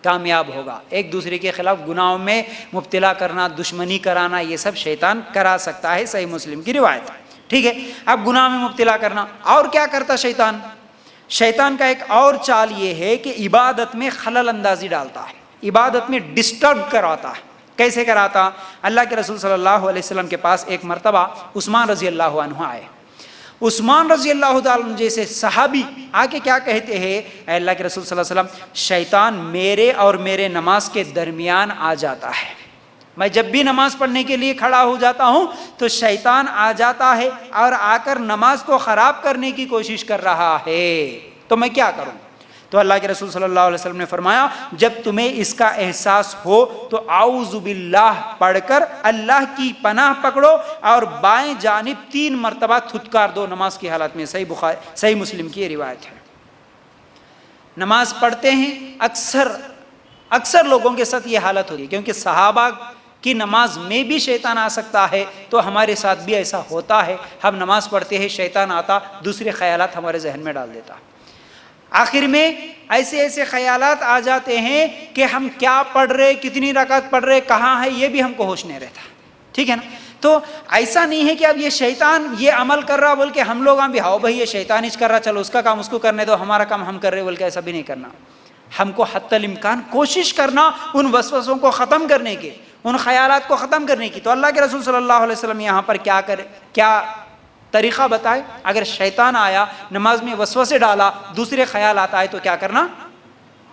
کامیاب ہوگا، ایک دوسرے کے خلاف گناہوں میں مبتلا کرنا، دشمنی کرانا، یہ سب شیطان کرا سکتا ہے، صحیح مسلم کی روایت، ٹھیک ہے۔ اب گناہ میں مبتلا کرنا، اور کیا کرتا شیطان؟ شیطان کا ایک اور چال یہ ہے کہ عبادت میں خلل اندازی ڈالتا ہے، عبادت میں ڈسٹرب کراتا ہے۔ کیسے کراتا؟ اللہ کے رسول صلی اللہ علیہ وسلم کے پاس ایک مرتبہ عثمان رضی اللہ عنہ آئے۔ عثمان رضی اللہ تعالیٰ عنہ جیسے صحابی آ کے کیا کہتے ہیں، اے اللہ کے رسول صلی اللہ علیہ وسلم، شیطان میرے اور میرے نماز کے درمیان آ جاتا ہے، میں جب بھی نماز پڑھنے کے لیے کھڑا ہو جاتا ہوں تو شیطان آ جاتا ہے اور آ کر نماز کو خراب کرنے کی کوشش کر رہا ہے، تو میں کیا کروں؟ تو اللہ کے رسول صلی اللہ علیہ وسلم نے فرمایا جب تمہیں اس کا احساس ہو تو اعوذ باللہ پڑھ کر اللہ کی پناہ پکڑو اور بائیں جانب 3 مرتبہ تھتکار دو نماز کی حالت میں۔ صحیح مسلم کی یہ روایت ہے۔ نماز پڑھتے ہیں، اکثر لوگوں کے ساتھ یہ حالت ہوتی ہے، کیونکہ صحابہ کہ نماز میں بھی شیطان آ سکتا ہے، تو ہمارے ساتھ بھی ایسا ہوتا ہے. ہم نماز پڑھتے ہیں، شیطان آتا دوسرے خیالات ہمارے ذہن میں ڈال دیتا. آخر میں ایسے ایسے خیالات آ جاتے ہیں کہ ہم کیا پڑھ رہے، کتنی رکعت پڑھ رہے، کہاں ہے، یہ بھی ہم کو ہوش نہیں رہتا. ٹھیک ہے نا. تو ایسا نہیں ہے کہ اب یہ شیطان یہ عمل کر رہا بول کے ہم لوگ بھی ہاؤ بھائی یہ شیطان ہی کر رہا، چلو اس کا کام اس کو کرنے دو، ہمارا کام ہم کر رہے بول کے ایسا بھی نہیں کرنا. ہم کو حتی الامکان کوشش کرنا ان وسوسوں کو ختم کرنے کے، ان خیالات کو ختم کرنے کی. تو اللہ کے رسول صلی اللہ علیہ وسلم یہاں پر کیا کرے، کیا طریقہ بتائے. اگر شیطان آیا، نماز میں وسوسے ڈالا، دوسرے خیالات آئے تو کیا کرنا،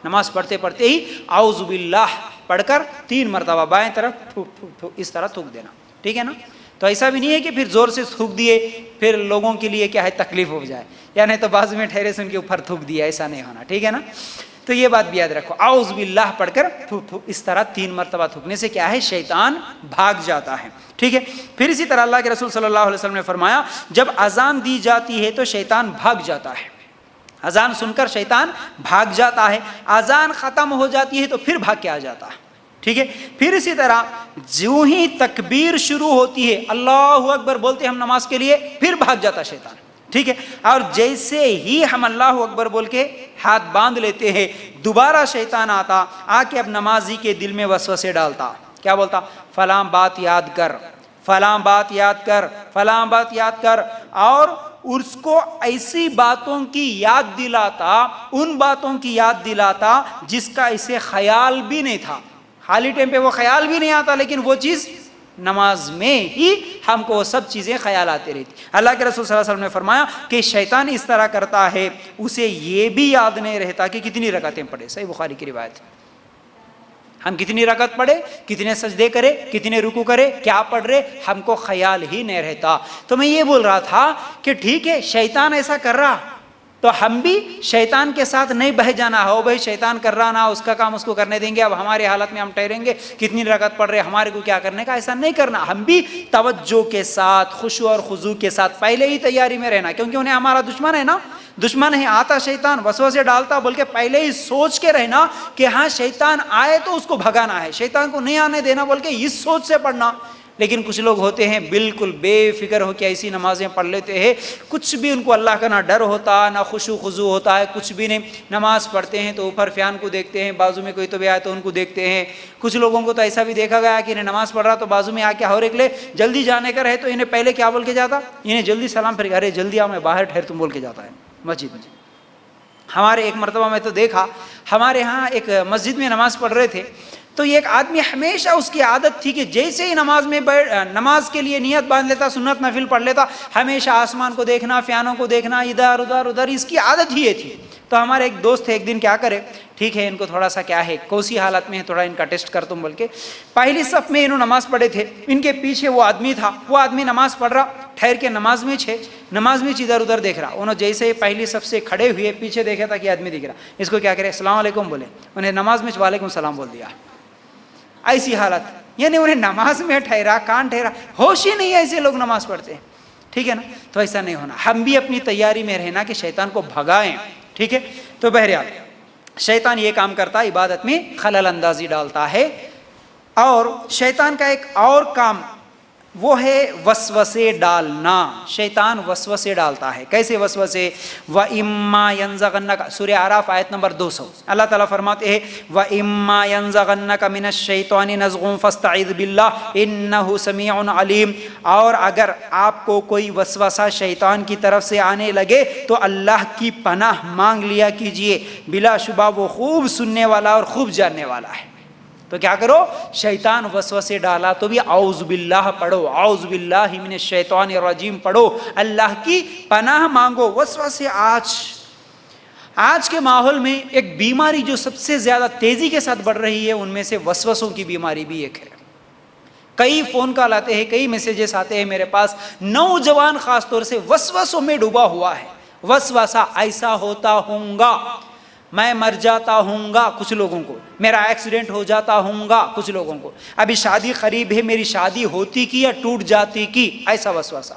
نماز پڑھتے پڑھتے ہی اعوذ باللہ پڑھ کر 3 مرتبہ بائیں طرف تھوک تھوک تھوک اس طرح تھوک دینا. ٹھیک ہے نا. تو ایسا بھی نہیں ہے کہ پھر زور سے تھوک دیے پھر لوگوں کے لیے کیا ہے تکلیف ہو جائے، یعنی تو بازو میں ٹھہرے سے ان کے اوپر تھوک دیا، ایسا نہیں ہونا. ٹھیک ہے نا. تو یہ بات بھی یاد رکھو، اعوذ باللہ پڑھ کر تھوک تھوک اس طرح 3 مرتبہ تھوکنے سے کیا ہے، شیطان بھاگ جاتا ہے. ٹھیک ہے. پھر اسی طرح اللہ کے رسول صلی اللہ علیہ وسلم نے فرمایا جب اذان دی جاتی ہے تو شیطان بھاگ جاتا ہے. اذان سن کر شیطان بھاگ جاتا ہے، اذان ختم ہو جاتی ہے تو پھر بھاگ کے آ جاتا ہے. ٹھیک ہے. پھر اسی طرح جو ہی تکبیر شروع ہوتی ہے، اللہ اکبر بولتے ہم نماز کے لیے، پھر بھاگ جاتا شیطان. ٹھیک ہے. اور جیسے ہی ہم اللہ اکبر بول کے ہاتھ باندھ لیتے ہیں، دوبارہ شیطان آتا، آ کے اب نمازی کے دل میں وسوسے ڈالتا. کیا بولتا، فلاں بات یاد کر، فلاں بات یاد کر، فلاں بات یاد کر، اور اس کو ایسی باتوں کی یاد دلاتا، ان باتوں کی یاد دلاتا جس کا اسے خیال بھی نہیں تھا. خالی ٹائم پہ وہ خیال بھی نہیں آتا، لیکن وہ چیز نماز میں ہی ہم کو وہ سب چیزیں خیال آتے رہتی. اللہ کے رسول صلی اللہ علیہ وسلم نے فرمایا کہ شیطان اس طرح کرتا ہے، اسے یہ بھی یاد نہیں رہتا کہ کتنی رکعتیں پڑھے. صحیح بخاری کی روایت ہے. ہم کتنی رکعت پڑھے، کتنے سجدے کرے، کتنے رکوع کرے، کیا پڑھ رہے، ہم کو خیال ہی نہیں رہتا. تو میں یہ بول رہا تھا کہ ٹھیک ہے شیطان ایسا کر رہا تو ہم بھی شیطان کے ساتھ نہیں بہہ جانا. ہو بھائی شیطان کر رہا نا، اس کا کام اس کو کرنے دیں گے، اب ہماری حالت میں ہم ٹھہریں گے کتنی رکعت پڑھ رہے، ہمارے کو کیا کرنے کا، ایسا نہیں کرنا. ہم بھی توجہ کے ساتھ، خشوع اور خضوع کے ساتھ پہلے ہی تیاری میں رہنا، کیونکہ انہیں ہمارا دشمن ہے نا، دشمن ہے، آتا شیطان وسوسے ڈالتا بول کے پہلے ہی سوچ کے رہنا کہ ہاں شیطان آئے تو اس کو بھگانا ہے، شیطان کو نہیں آنے دینا بول کے اس سوچ سے پڑھنا. لیکن کچھ لوگ ہوتے ہیں بالکل بے فکر ہو کے ایسی نمازیں پڑھ لیتے ہیں، کچھ بھی ان کو اللہ کا نہ ڈر ہوتا، نہ خشوع خضوع ہوتا ہے، کچھ بھی نہیں. نماز پڑھتے ہیں تو اوپر فیان کو دیکھتے ہیں، بازو میں کوئی تو بھی آئے تو ان کو دیکھتے ہیں. کچھ لوگوں کو تو ایسا بھی دیکھا گیا کہ انہیں نماز پڑھ رہا تو بازو میں آ کے اور ایک لے جلدی جانے کا رہے تو انہیں پہلے کیا بول کے جاتا، انہیں جلدی سلام پھر ارے جلدی آؤ میں باہر ٹھہر تم بول کے جاتا ہے مسجد میں. ہمارے ایک مرتبہ میں تو دیکھا، ہمارے ہاں ایک مسجد میں نماز پڑھ رہے تھے تو یہ ایک آدمی ہمیشہ اس کی عادت تھی کہ جیسے ہی نماز کے لیے نیت باندھ لیتا، سنت نفل پڑھ لیتا، ہمیشہ آسمان کو دیکھنا، فیانوں کو دیکھنا، ادھر ادھر ادھر، اس کی عادت ہی یہ تھی. تو ہمارے ایک دوست تھے، ایک دن کیا کرے، ٹھیک ہے ان کو تھوڑا سا کیا ہے کوسی حالت میں ہے، تھوڑا ان کا ٹیسٹ کر تم بول کے پہلی صف میں انہوں نماز پڑھے تھے، ان کے پیچھے وہ آدمی تھا، وہ آدمی نماز پڑھ رہا، ٹھہر کے نماز میں ادھر ادھر دیکھ رہا. انہوں جیسے ہی پہلی صف سے کھڑے ہوئے پیچھے دیکھا تھا کہ آدمی دکھ رہا، اس کو کیا کرے، السلام علیکم بولے، انہیں نماز میں وعلیکم السلام بول دیا. ایسی حالت، یعنی انہیں نماز میں ٹھہرا، کان ٹھہرا، ہوش ہی نہیں ہے. ایسے لوگ نماز پڑھتے ہیں. ٹھیک ہے نا. تو ایسا نہیں ہونا، ہم بھی اپنی تیاری میں رہنا کہ شیطان کو بھگائیں. ٹھیک ہے. تو بہرحال شیطان یہ کام کرتا ہے، عبادت میں خلل اندازی ڈالتا ہے. اور شیطان کا ایک اور کام وہ ہے وسوسے ڈالنا. شیطان وسوسے ڈالتا ہے. کیسے وسوسے؟ وَإِمَّا يَنزَغَنَّكَ، سورہ اعراف آیت نمبر 200. اللہ تعالیٰ فرماتے ہیں وَإِمَّا يَنزَغَنَّكَ مِنَ الشَّيْطَانِ نَزْغٌ فَاسْتَعِذْ بِاللَّهِ إِنَّهُ سَمِيعٌ عَلِيمٌ. اور اگر آپ کو کوئی وسوسہ شیطان کی طرف سے آنے لگے تو اللہ کی پناہ مانگ لیا کیجئے، بلا شبہ وہ خوب سننے والا اور خوب جاننے والا ہے. تو کیا کرو، شیطان وسوسے ڈالا تو بھی اعوذ باللہ پڑھو، اعوذ باللہ من الشیطان الرجیم پڑھو، اللہ کی پناہ مانگو. وسوسے آج کے ماحول میں ایک بیماری جو سب سے زیادہ تیزی کے ساتھ بڑھ رہی ہے، ان میں سے وسوسوں کی بیماری بھی ایک ہے. کئی فون کال آتے ہیں، کئی میسیجز آتے ہیں میرے پاس، نوجوان خاص طور سے وسوسوں میں ڈوبا ہوا ہے. وسوسہ ایسا ہوتا ہوں گا، میں مر جاتا ہوں گا، کچھ لوگوں کو میرا ایکسیڈنٹ ہو جاتا ہوں گا، کچھ لوگوں کو ابھی شادی قریب ہے، میری شادی ہوتی کی یا ٹوٹ جاتی کی، ایسا وسوسہ.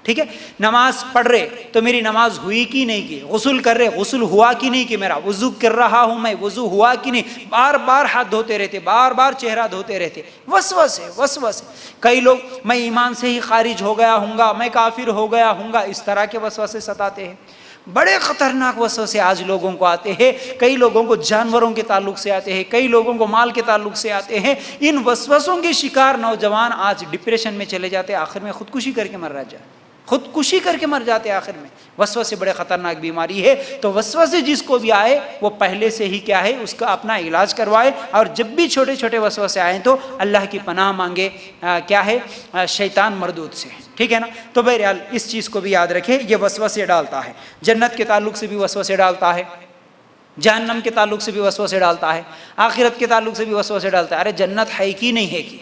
ٹھیک ہے، نماز پڑھ رہے تو میری نماز ہوئی کی نہیں کی، غسل کر رہے غسل ہوا کی نہیں کی، میرا وضو کر رہا ہوں میں وضو ہوا کی نہیں، بار بار ہاتھ دھوتے رہتے، بار بار چہرہ دھوتے رہتے، وسوسے. کئی لوگ میں ایمان سے ہی خارج ہو گیا ہوں گا، میں کافر ہو گیا ہوں گا، اس طرح کے وسوسے ستاتے ہیں. بڑے خطرناک وسوسے آج لوگوں کو آتے ہیں. کئی لوگوں کو جانوروں کے تعلق سے آتے ہیں، کئی لوگوں کو مال کے تعلق سے آتے ہیں. ان وسوسوں کے شکار نوجوان آج ڈپریشن میں چلے جاتے ہیں، آخر میں خودکشی کر کے مر جاتے ہیں آخر میں. وسوسے بڑے خطرناک بیماری ہے. تو وسوسے جس کو بھی آئے وہ پہلے سے ہی کیا ہے اس کا اپنا علاج کروائے، اور جب بھی چھوٹے چھوٹے وسوسے آئیں تو اللہ کی پناہ مانگے. کیا ہے؟ شیطان مردود سے. ٹھیک ہے نا. تو بہرحال اس چیز کو بھی یاد رکھیں، یہ وسوسے ڈالتا ہے. جنت کے تعلق سے بھی وسوسے ڈالتا ہے، جہنم کے تعلق سے بھی وسوسے ڈالتا ہے، آخرت کے تعلق سے بھی وسوسے ڈالتا ہے. ارے جنت ہے کی نہیں ہے کی،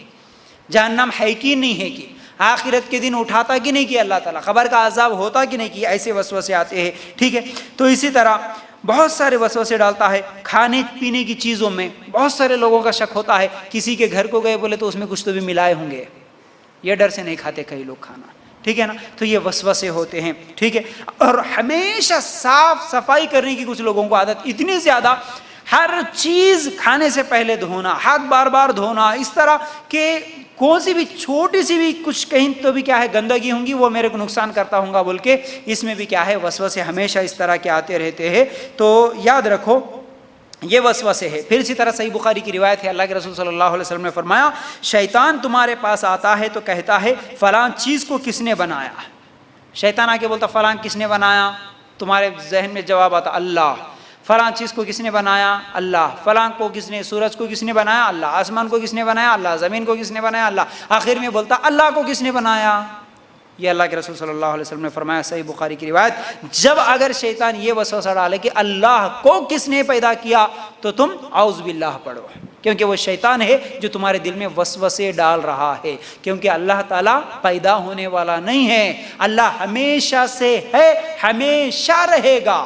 جہنم ہے کی نہیں ہے کی، آخرت کے دن اٹھاتا کہ نہیں کیا اللہ تعالیٰ، قبر کا عذاب ہوتا کہ نہیں کیا، ایسے وسوسے آتے ہیں. ٹھیک ہے. تو اسی طرح بہت سارے وسوسے ڈالتا ہے. کھانے پینے کی چیزوں میں بہت سارے لوگوں کا شک ہوتا ہے، کسی کے گھر کو گئے بولے تو اس میں کچھ تو بھی ملائے ہوں گے، یہ ڈر سے نہیں کھاتے کئی لوگ کھانا. ٹھیک ہے نا. تو یہ وسوسے ہوتے ہیں. ٹھیک ہے. اور ہمیشہ صاف صفائی کرنے کی کچھ لوگوں کو عادت اتنی زیادہ، ہر چیز کھانے سے پہلے دھونا، ہاتھ بار بار دھونا، اس طرح کہ کون سی بھی چھوٹی سی بھی کچھ کہیں تو بھی کیا ہے گندگی ہوں گی وہ میرے کو نقصان کرتا ہوں گا بول کے، اس میں بھی کیا ہے وسوسے ہمیشہ اس طرح کے آتے رہتے ہیں. تو یاد رکھو یہ وسوسے ہے. پھر اسی طرح صحیح بخاری کی روایت ہے، اللہ کے رسول صلی اللہ علیہ وسلم نے فرمایا شیطان تمہارے پاس آتا ہے تو کہتا ہے فلاں چیز کو کس نے بنایا. شیطان آ کے بولتا فلاں کس نے بنایا، تمہارے ذہن میں جواب آتا اللہ. فلاں چیز کو کس نے بنایا، اللہ. فلاں کو کس نے، سورج کو کس نے بنایا، اللہ. آسمان کو کس نے بنایا، اللہ. زمین کو کس نے بنایا، اللہ. آخر میں بولتا اللہ کو کس نے بنایا. یہ اللہ کے رسول صلی اللہ علیہ وسلم نے فرمایا، صحیح بخاری کی روایت. جب اگر شیطان یہ وسوسہ ڈالے کہ اللہ کو کس نے پیدا کیا تو تم اعوذ باللہ پڑھو، کیونکہ وہ شیطان ہے جو تمہارے دل میں وسوسے ڈال رہا ہے. کیونکہ اللہ تعالیٰ پیدا ہونے والا نہیں ہے، اللہ ہمیشہ سے ہے، ہمیشہ رہے گا.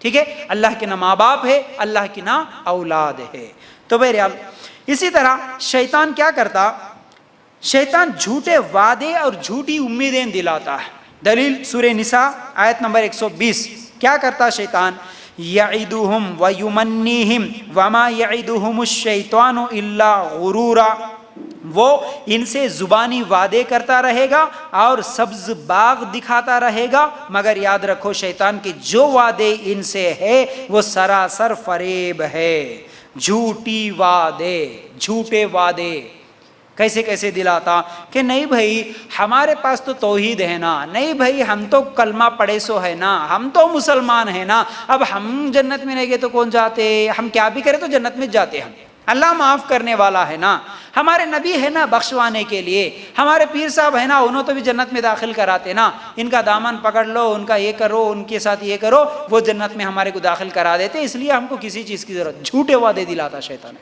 ٹھیک ہے. اللہ کے نہ ماں باپ ہے، اللہ کی نہ اولاد ہے. تو بہرحال اسی طرح شیطان کیا کرتا، شیطان جھوٹے وعدے اور جھوٹی امیدیں دلاتا ہے. دلیل سورہ نساء آیت نمبر 120. کیا کرتا شیطان، یعدہم ویمنیہم وما یعدہم الشیطان الا غرورا. وہ ان سے زبانی وعدے کرتا رہے گا اور سبز باغ دکھاتا رہے گا، مگر یاد رکھو شیطان کے جو وعدے ان سے ہے وہ سراسر فریب ہے. جھوٹی وعدے، جھوٹے وعدے کیسے کیسے دلاتا کہ نہیں بھائی ہمارے پاس تو توحید ہے نا، نہیں بھائی ہم تو کلمہ پڑھے سو ہے نا، ہم تو مسلمان ہیں نا، اب ہم جنت میں نہیں گئے تو کون جاتے، ہم کیا بھی کریں تو جنت میں جاتے. ہم اللہ معاف کرنے والا ہے نا، ہمارے نبی ہے نا بخشوانے کے لیے، ہمارے پیر صاحب ہے نا انہوں تو بھی جنت میں داخل کراتے نا، ان کا دامن پکڑ لو، ان کا یہ کرو، ان کے ساتھ یہ کرو، وہ جنت میں ہمارے کو داخل کرا دیتے، اس لیے ہم کو کسی چیز کی ضرورت. جھوٹے وعدے دلاتا شیطان.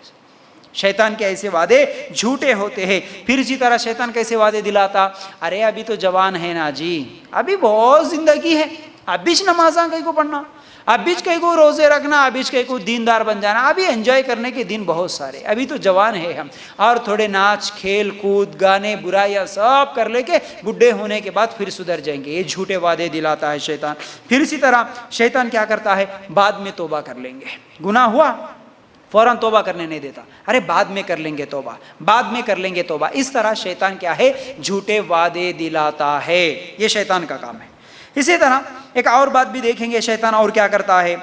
شیطان کے ایسے وعدے جھوٹے ہوتے ہیں. پھر اسی طرح شیطان کیسے وعدے دلاتا، ارے ابھی تو جوان ہے نا جی، ابھی بہت زندگی ہے، اب بھی نمازاں کہیں کو پڑھنا، اب بھی کہیں کو روزے رکھنا، ابھی کہیں کو دیندار بن جانا، ابھی انجوائے کرنے کے دن بہت سارے، ابھی تو جوان ہے ہم، اور تھوڑے ناچ کھیل کود گانے برائیاں سب کر لے کے بڈھے ہونے کے بعد پھر سدھر جائیں گے. یہ جھوٹے وعدے دلاتا ہے شیطان. پھر اسی طرح شیطان کیا کرتا ہے، بعد میں توبہ کر لیں گے، گناہ ہوا فوراً توبہ کرنے نہیں دیتا، ارے بعد میں کر لیں گے توبہ، بعد میں کر لیں گے توبہ. اس طرح شیطان کیا ہے، جھوٹے وعدے دلاتا ہے. یہ شیطان کا کام ہے. اسی طرح ایک اور بات بھی دیکھیں گے شیطان اور کیا کرتا ہے،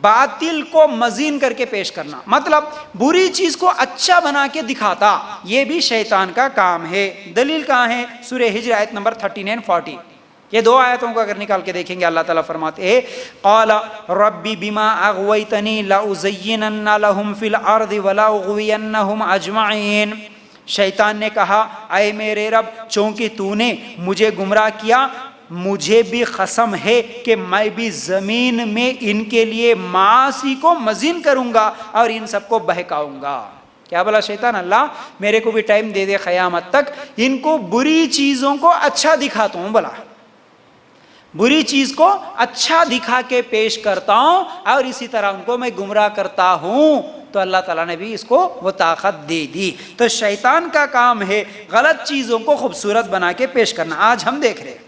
باطل کو مزین کر کے پیش کرنا، مطلب بری چیز کو اچھا بنا کے دکھاتا، یہ بھی شیطان کا کام ہے. دلیل کہاں ہے، سورہ ہجر آیت نمبر 39-40. یہ دو آیتوں کو اگر نکال کے دیکھیں گے اللہ تعالیٰ فرماتے ہیں قال ربی بما اغویتنی لأزینن لهم فی الارض ولاغوینہم اجمعین. شیطان نے کہا اے میرے رب چونکہ تو نے مجھے گمراہ کیا، مجھے بھی قسم ہے کہ میں بھی زمین میں ان کے لیے معاصی کو مزین کروں گا اور ان سب کو بہکاؤں گا. کیا بولا شیطان، اللہ میرے کو بھی ٹائم دے دے قیامت تک، ان کو بری چیزوں کو اچھا دکھاتا ہوں، بولا بری چیز کو اچھا دکھا کے پیش کرتا ہوں اور اسی طرح ان کو میں گمراہ کرتا ہوں. تو اللہ تعالیٰ نے بھی اس کو وہ طاقت دے دی. تو شیطان کا کام ہے غلط چیزوں کو خوبصورت بنا کے پیش کرنا. آج ہم دیکھ رہے ہیں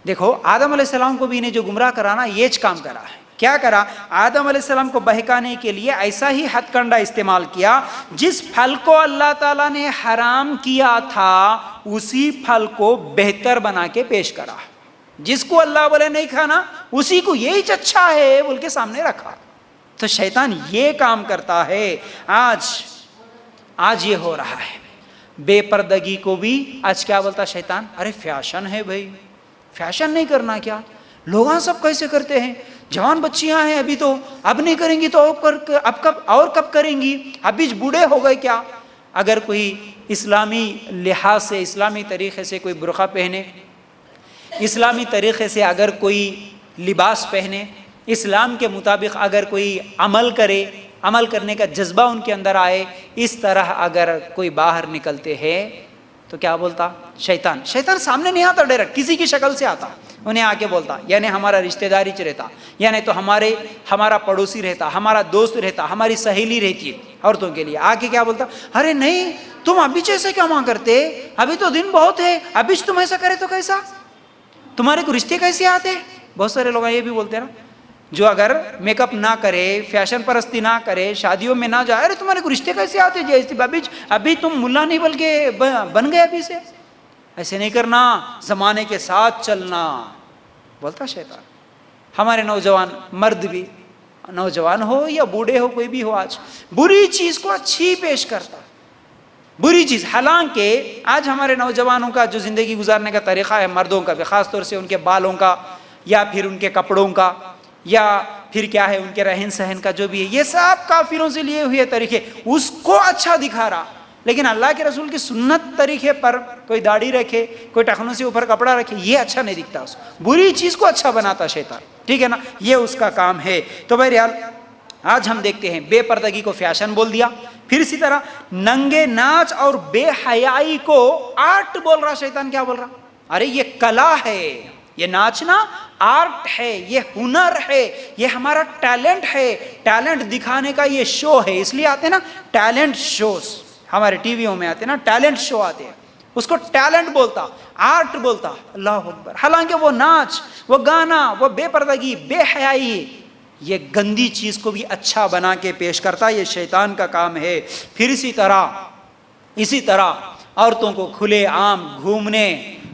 دیکھو آدم علیہ السلام کو بھی انہیں جو گمراہ کرانا یہ کام کرا ہے. کیا کرا؟ آدم علیہ السلام کو بہکانے کے لیے ایسا ہی ہتھ کنڈا استعمال کیا، جس پھل کو اللہ تعالیٰ نے حرام کیا تھا اسی پھل کو بہتر بنا کے پیش کرا. جس کو اللہ بولے نہیں کھانا اسی کو یہی اچھا ہے بول کے سامنے رکھا. تو شیطان یہ کام کرتا ہے. آج یہ ہو رہا ہے. بے پردگی کو بھی آج کیا بولتا شیطان؟ ارے فیشن ہے بھائی، فیشن نہیں کرنا کیا؟ لوگ سب کیسے کرتے ہیں؟ جوان بچیاں ہیں ابھی تو، اب نہیں کریں گی تو اب کب اور کب کریں گی؟ ابھی بوڑھے ہو گئے کیا؟ اگر کوئی اسلامی لحاظ سے، اسلامی طریقے سے کوئی برقع پہنے، اسلامی طریقے سے اگر کوئی لباس پہنے، اسلام کے مطابق اگر کوئی عمل کرے، عمل کرنے کا جذبہ ان کے اندر آئے، اس طرح اگر کوئی باہر نکلتے ہیں تو کیا بولتا شیطان سامنے نہیں آتا ڈائریکٹ، کسی کی شکل سے آتا، انہیں آ کے بولتا، یعنی ہمارا رشتہ داری چ رہتا، یعنی تو ہمارا پڑوسی رہتا، ہمارا دوست رہتا، ہماری سہیلی رہتی ہے عورتوں کے لیے، آ کے کیا بولتا؟ ارے نہیں تم ابھی ایسے کیا ماں کرتے، ابھی تو دن بہت ہے، ابھی تم ایسا کرے تو کیسا، تمہارے کو رشتے کیسے آتے؟ بہت سارے لوگ یہ بھی بولتے ہیں نا، جو اگر میک اپ نہ کرے، فیشن پرستی نہ کرے، شادیوں میں نہ جائے، ارے تمہارے کو رشتے کیسے آتے؟ جیسے ابھی تم ملا نہیں بلکہ بن گئے ابھی سے. ایسے نہیں کرنا، زمانے کے ساتھ چلنا بولتا شیطان. ہمارے نوجوان مرد بھی، نوجوان ہو یا بوڑھے ہو، کوئی بھی ہو، آج بری چیز کو اچھی پیش کرتا، بری چیز. حالانکہ آج ہمارے نوجوانوں کا جو زندگی گزارنے کا طریقہ ہے، مردوں کا بھی خاص طور سے، ان کے بالوں کا یا پھر ان کے کپڑوں کا یا پھر کیا ہے ان کے رہن سہن کا، جو بھی ہے یہ سب کافروں سے لیے ہوئے طریقے، اس کو اچھا دکھا رہا. لیکن اللہ کے رسول کی سنت طریقے پر کوئی داڑھی رکھے، کوئی ٹخنوں سے اوپر کپڑا رکھے، یہ اچھا نہیں دکھتا اس کو. بری چیز کو اچھا بناتا شیطان، ٹھیک ہے نا، یہ اس کا کام ہے. تو بہرحال آج ہم دیکھتے ہیں بے پردگی کو فیشن بول دیا، پھر اسی طرح ننگے ناچ اور بے حیائی کو آرٹ بول رہا شیطان. کیا بول رہا؟ ارے یہ کلا ہے، یہ ناچنا آرٹ ہے، یہ ہنر ہے، یہ ہمارا ٹیلنٹ ہے، ٹیلنٹ دکھانے کا یہ شو ہے. اس لیے آتے ہیں نا ٹیلنٹ شوز، ہمارے ٹی ویوں میں آتے ہیں نا ٹیلنٹ شو آتے ہیں، اس کو ٹیلنٹ بولتا، آرٹ بولتا. اللہ اکبر. حالانکہ وہ ناچ، وہ گانا، وہ بے پردگی، بے حیائی، یہ گندی چیز کو بھی اچھا بنا کے پیش کرتا، یہ شیطان کا کام ہے. پھر اسی طرح عورتوں کو کھلے عام گھومنے،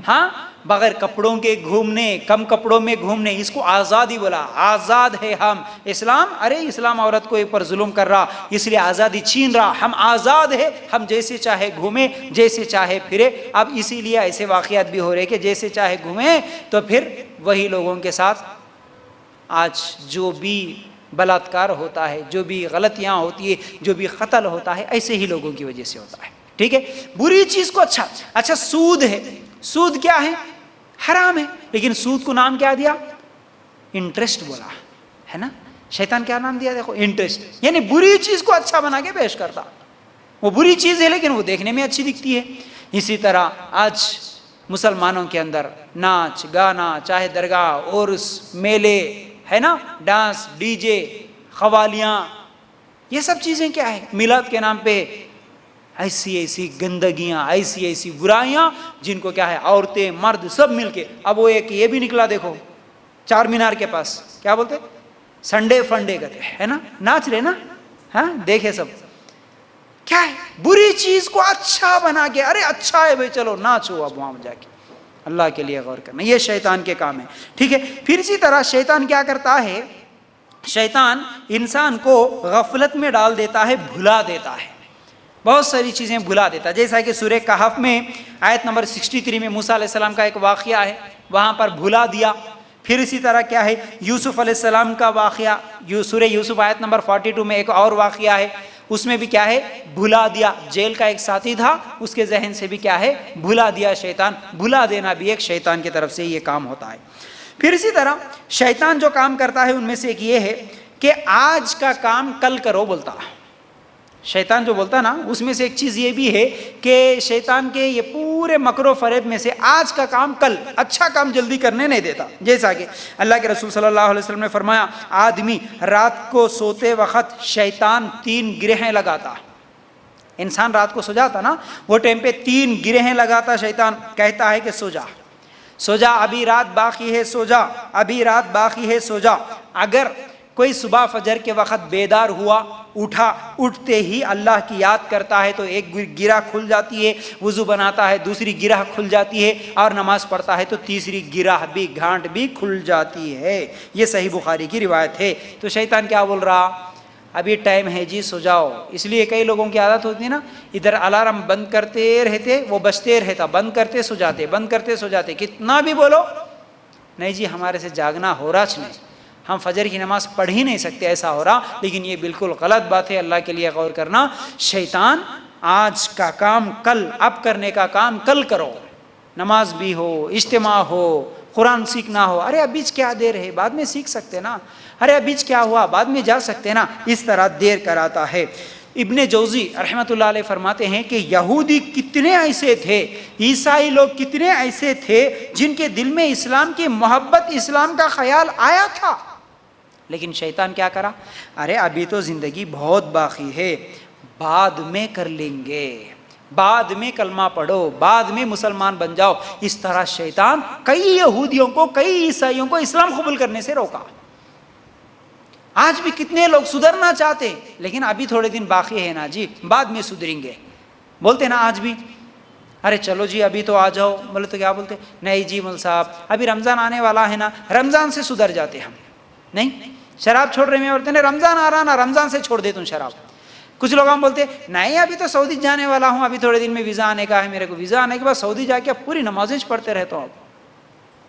ہاں بغیر کپڑوں کے گھومنے، کم کپڑوں میں گھومنے، اس کو آزادی بولا. آزاد ہے ہم. اسلام، ارے اسلام عورت کو اوپر ظلم کر رہا، اس لیے آزادی چھین رہا. ہم آزاد ہے، ہم جیسے چاہے گھومیں، جیسے چاہے پھرے. اب اسی لیے ایسے واقعات بھی ہو رہے کہ جیسے چاہے گھومیں تو پھر وہی لوگوں کے ساتھ آج جو بھی بلاತ್ಕಾರ ہوتا ہے، جو بھی غلطیاں ہوتی ہے، جو بھی قتل ہوتا ہے، ایسے ہی لوگوں کی وجہ سے ہوتا ہے. ٹھیک ہے، بری چیز کو اچھا سود ہے. سود کیا ہے؟ حرام ہے. لیکن سود کو نام کیا دیا؟ انٹرسٹ بولا ہے نا. شیطان کیا نام دیا؟ دیکھو انٹرسٹ، یعنی بری چیز کو اچھا بنا کے پیش کرتا. وہ بری چیز ہے لیکن وہ دیکھنے میں اچھی دکھتی ہے. اسی طرح آج مسلمانوں کے اندر ناچ گانا، چاہے درگاہ عرس میلے ہے نا، ڈانس ڈی جے قوالیاں، یہ سب چیزیں کیا ہے؟ میلاد کے نام پہ ایسی گندگیاں، ایسی برائیاں، جن کو کیا ہے عورتیں مرد سب مل کے. اب وہ ایک یہ بھی نکلا، دیکھو چار مینار کے پاس کیا بولتے، سنڈے فنڈے کہتے ہے نا، ناچ رہے نا، ہاں دیکھے سب. کیا ہے؟ بری چیز کو اچھا بنا کے، ارے اچھا ہے بھائی چلو ناچو اب وہاں جا کے. اللہ کے لیے غور کرنا، یہ شیطان کے کام ہے. ٹھیک ہے، پھر اسی طرح شیطان کیا کرتا ہے؟ شیطان انسان کو غفلت میں ڈال دیتا ہے، بھلا دیتا ہے، بہت ساری چیزیں بھلا دیتا. جیسا کہ سورہ کہف میں آیت نمبر 63 میں موسیٰ علیہ السلام کا ایک واقعہ ہے، وہاں پر بھلا دیا. پھر اسی طرح کیا ہے؟ یوسف علیہ السلام کا واقعہ، سورہ یوسف آیت نمبر 42 میں ایک اور واقعہ ہے، اس میں بھی کیا ہے؟ بھلا دیا. جیل کا ایک ساتھی تھا، اس کے ذہن سے بھی کیا ہے؟ بھلا دیا شیطان. بھلا دینا بھی ایک شیطان کی طرف سے یہ کام ہوتا ہے. پھر اسی طرح شیطان جو کام کرتا ہے ان میں سے ایک یہ ہے کہ آج کا کام کل کرو بولتا. شیطان جو بولتا نا، اس میں سے ایک چیز یہ بھی ہے کہ شیطان کے یہ پورے مکر و فریب میں سے آج کا کام کل، اچھا کام جلدی کرنے نہیں دیتا. جیسا کہ اللہ کے رسول صلی اللہ علیہ وسلم نے فرمایا، آدمی رات کو سوتے وقت شیطان 3 گرہیں لگاتا. انسان رات کو سو جاتا نا، وہ ٹائم پہ 3 گرہیں لگاتا شیطان، کہتا ہے کہ سو جا. سو جا ابھی رات باقی ہے، سو جا ابھی رات باقی ہے، سو جا۔ اگر کوئی صبح فجر کے وقت بیدار ہوا، اٹھا، اٹھتے ہی اللہ کی یاد کرتا ہے تو ایک گرہ کھل جاتی ہے، وضو بناتا ہے دوسری گرہ کھل جاتی ہے، اور نماز پڑھتا ہے تو تیسری گرہ بھی، گھانٹ بھی کھل جاتی ہے۔ یہ صحیح بخاری کی روایت ہے۔ تو شیطان کیا بول رہا؟ ابھی ٹائم ہے جی، سو جاؤ۔ اس لیے کئی لوگوں کی عادت ہوتی ہے نا، ادھر الارم بند کرتے رہتے، وہ بجتے رہتا، بند کرتے سو جاتے، بند کرتے سو جاتے، کتنا بھی بولو نہیں جی ہمارے سے جاگنا ہو رہا نہیں، ہم فجر کی نماز پڑھ ہی نہیں سکتے، ایسا ہو رہا۔ لیکن یہ بالکل غلط بات ہے، اللہ کے لیے غور کرنا۔ شیطان آج کا کام کل، اب کرنے کا کام کل کرو، نماز بھی ہو، اجتماع ہو، قرآن سیکھنا ہو، ارے ابھی کیا دیر ہے، بعد میں سیکھ سکتے نا، ارے ابھی کیا ہوا، بعد میں جا سکتے نا، اس طرح دیر کراتا ہے۔ ابن جوزی رحمۃ اللہ علیہ فرماتے ہیں کہ یہودی کتنے ایسے تھے، عیسائی لوگ کتنے ایسے تھے جن کے دل میں اسلام کی محبت، اسلام کا خیال آیا تھا، لیکن شیطان کیا کرا؟ ارے ابھی تو زندگی بہت باقی ہے، بعد میں کر لیں گے، بعد میں کلمہ پڑھو، بعد میں مسلمان بن جاؤ۔ اس طرح شیطان کئی یہودیوں کو، کئی عیسائیوں کو اسلام قبول کرنے سے روکا۔ آج بھی کتنے لوگ سدھرنا چاہتے، لیکن ابھی تھوڑے دن باقی ہے نا جی، بعد میں سدھریں گے، بولتے نا آج بھی۔ ارے چلو جی ابھی تو آ جاؤ، بولے تو کیا بولتے؟ نہیں جی مول صاحب ابھی رمضان آنے والا ہے نا، رمضان سے سدھر جاتے ہم۔ نہیں شراب چھوڑ رہے میں بولتے ہیں رمضان آ رہا نا، رمضان سے چھوڑ دیتا ہوں شراب۔ کچھ لوگ ہم بولتے نہیں ابھی تو سعودی جانے والا ہوں، ابھی تھوڑے دن میں ویزا آنے کا ہے میرے کو، ویزا آنے کے بعد سعودی جا کے پوری نمازیں پڑھتے رہتا ہوں۔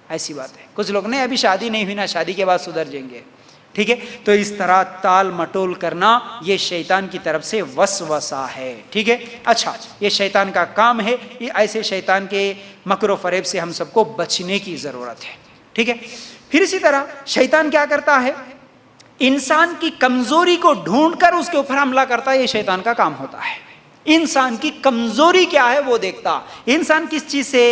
ایسی بات ہے۔ کچھ لوگ نہیں ابھی شادی نہیں ہوئی نا، شادی کے بعد سدھر جائیں گے، ٹھیک ہے۔ تو اس طرح تال مٹول کرنا یہ شیطان کی طرف سے وسوسہ ہے، ٹھیک ہے۔ اچھا یہ شیطان کا کام ہے، یہ ایسے شیطان کے مکر و فریب سے ہم سب کو بچنے کی ضرورت ہے، ٹھیک ہے۔ پھر اسی طرح شیطان کیا کرتا ہے؟ انسان کی کمزوری کو ڈھونڈ کر اس کے اوپر حملہ کرتا ہے، یہ شیطان کا کام ہوتا ہے۔ انسان کی کمزوری کیا ہے وہ دیکھتا۔ انسان کس چیز سے؟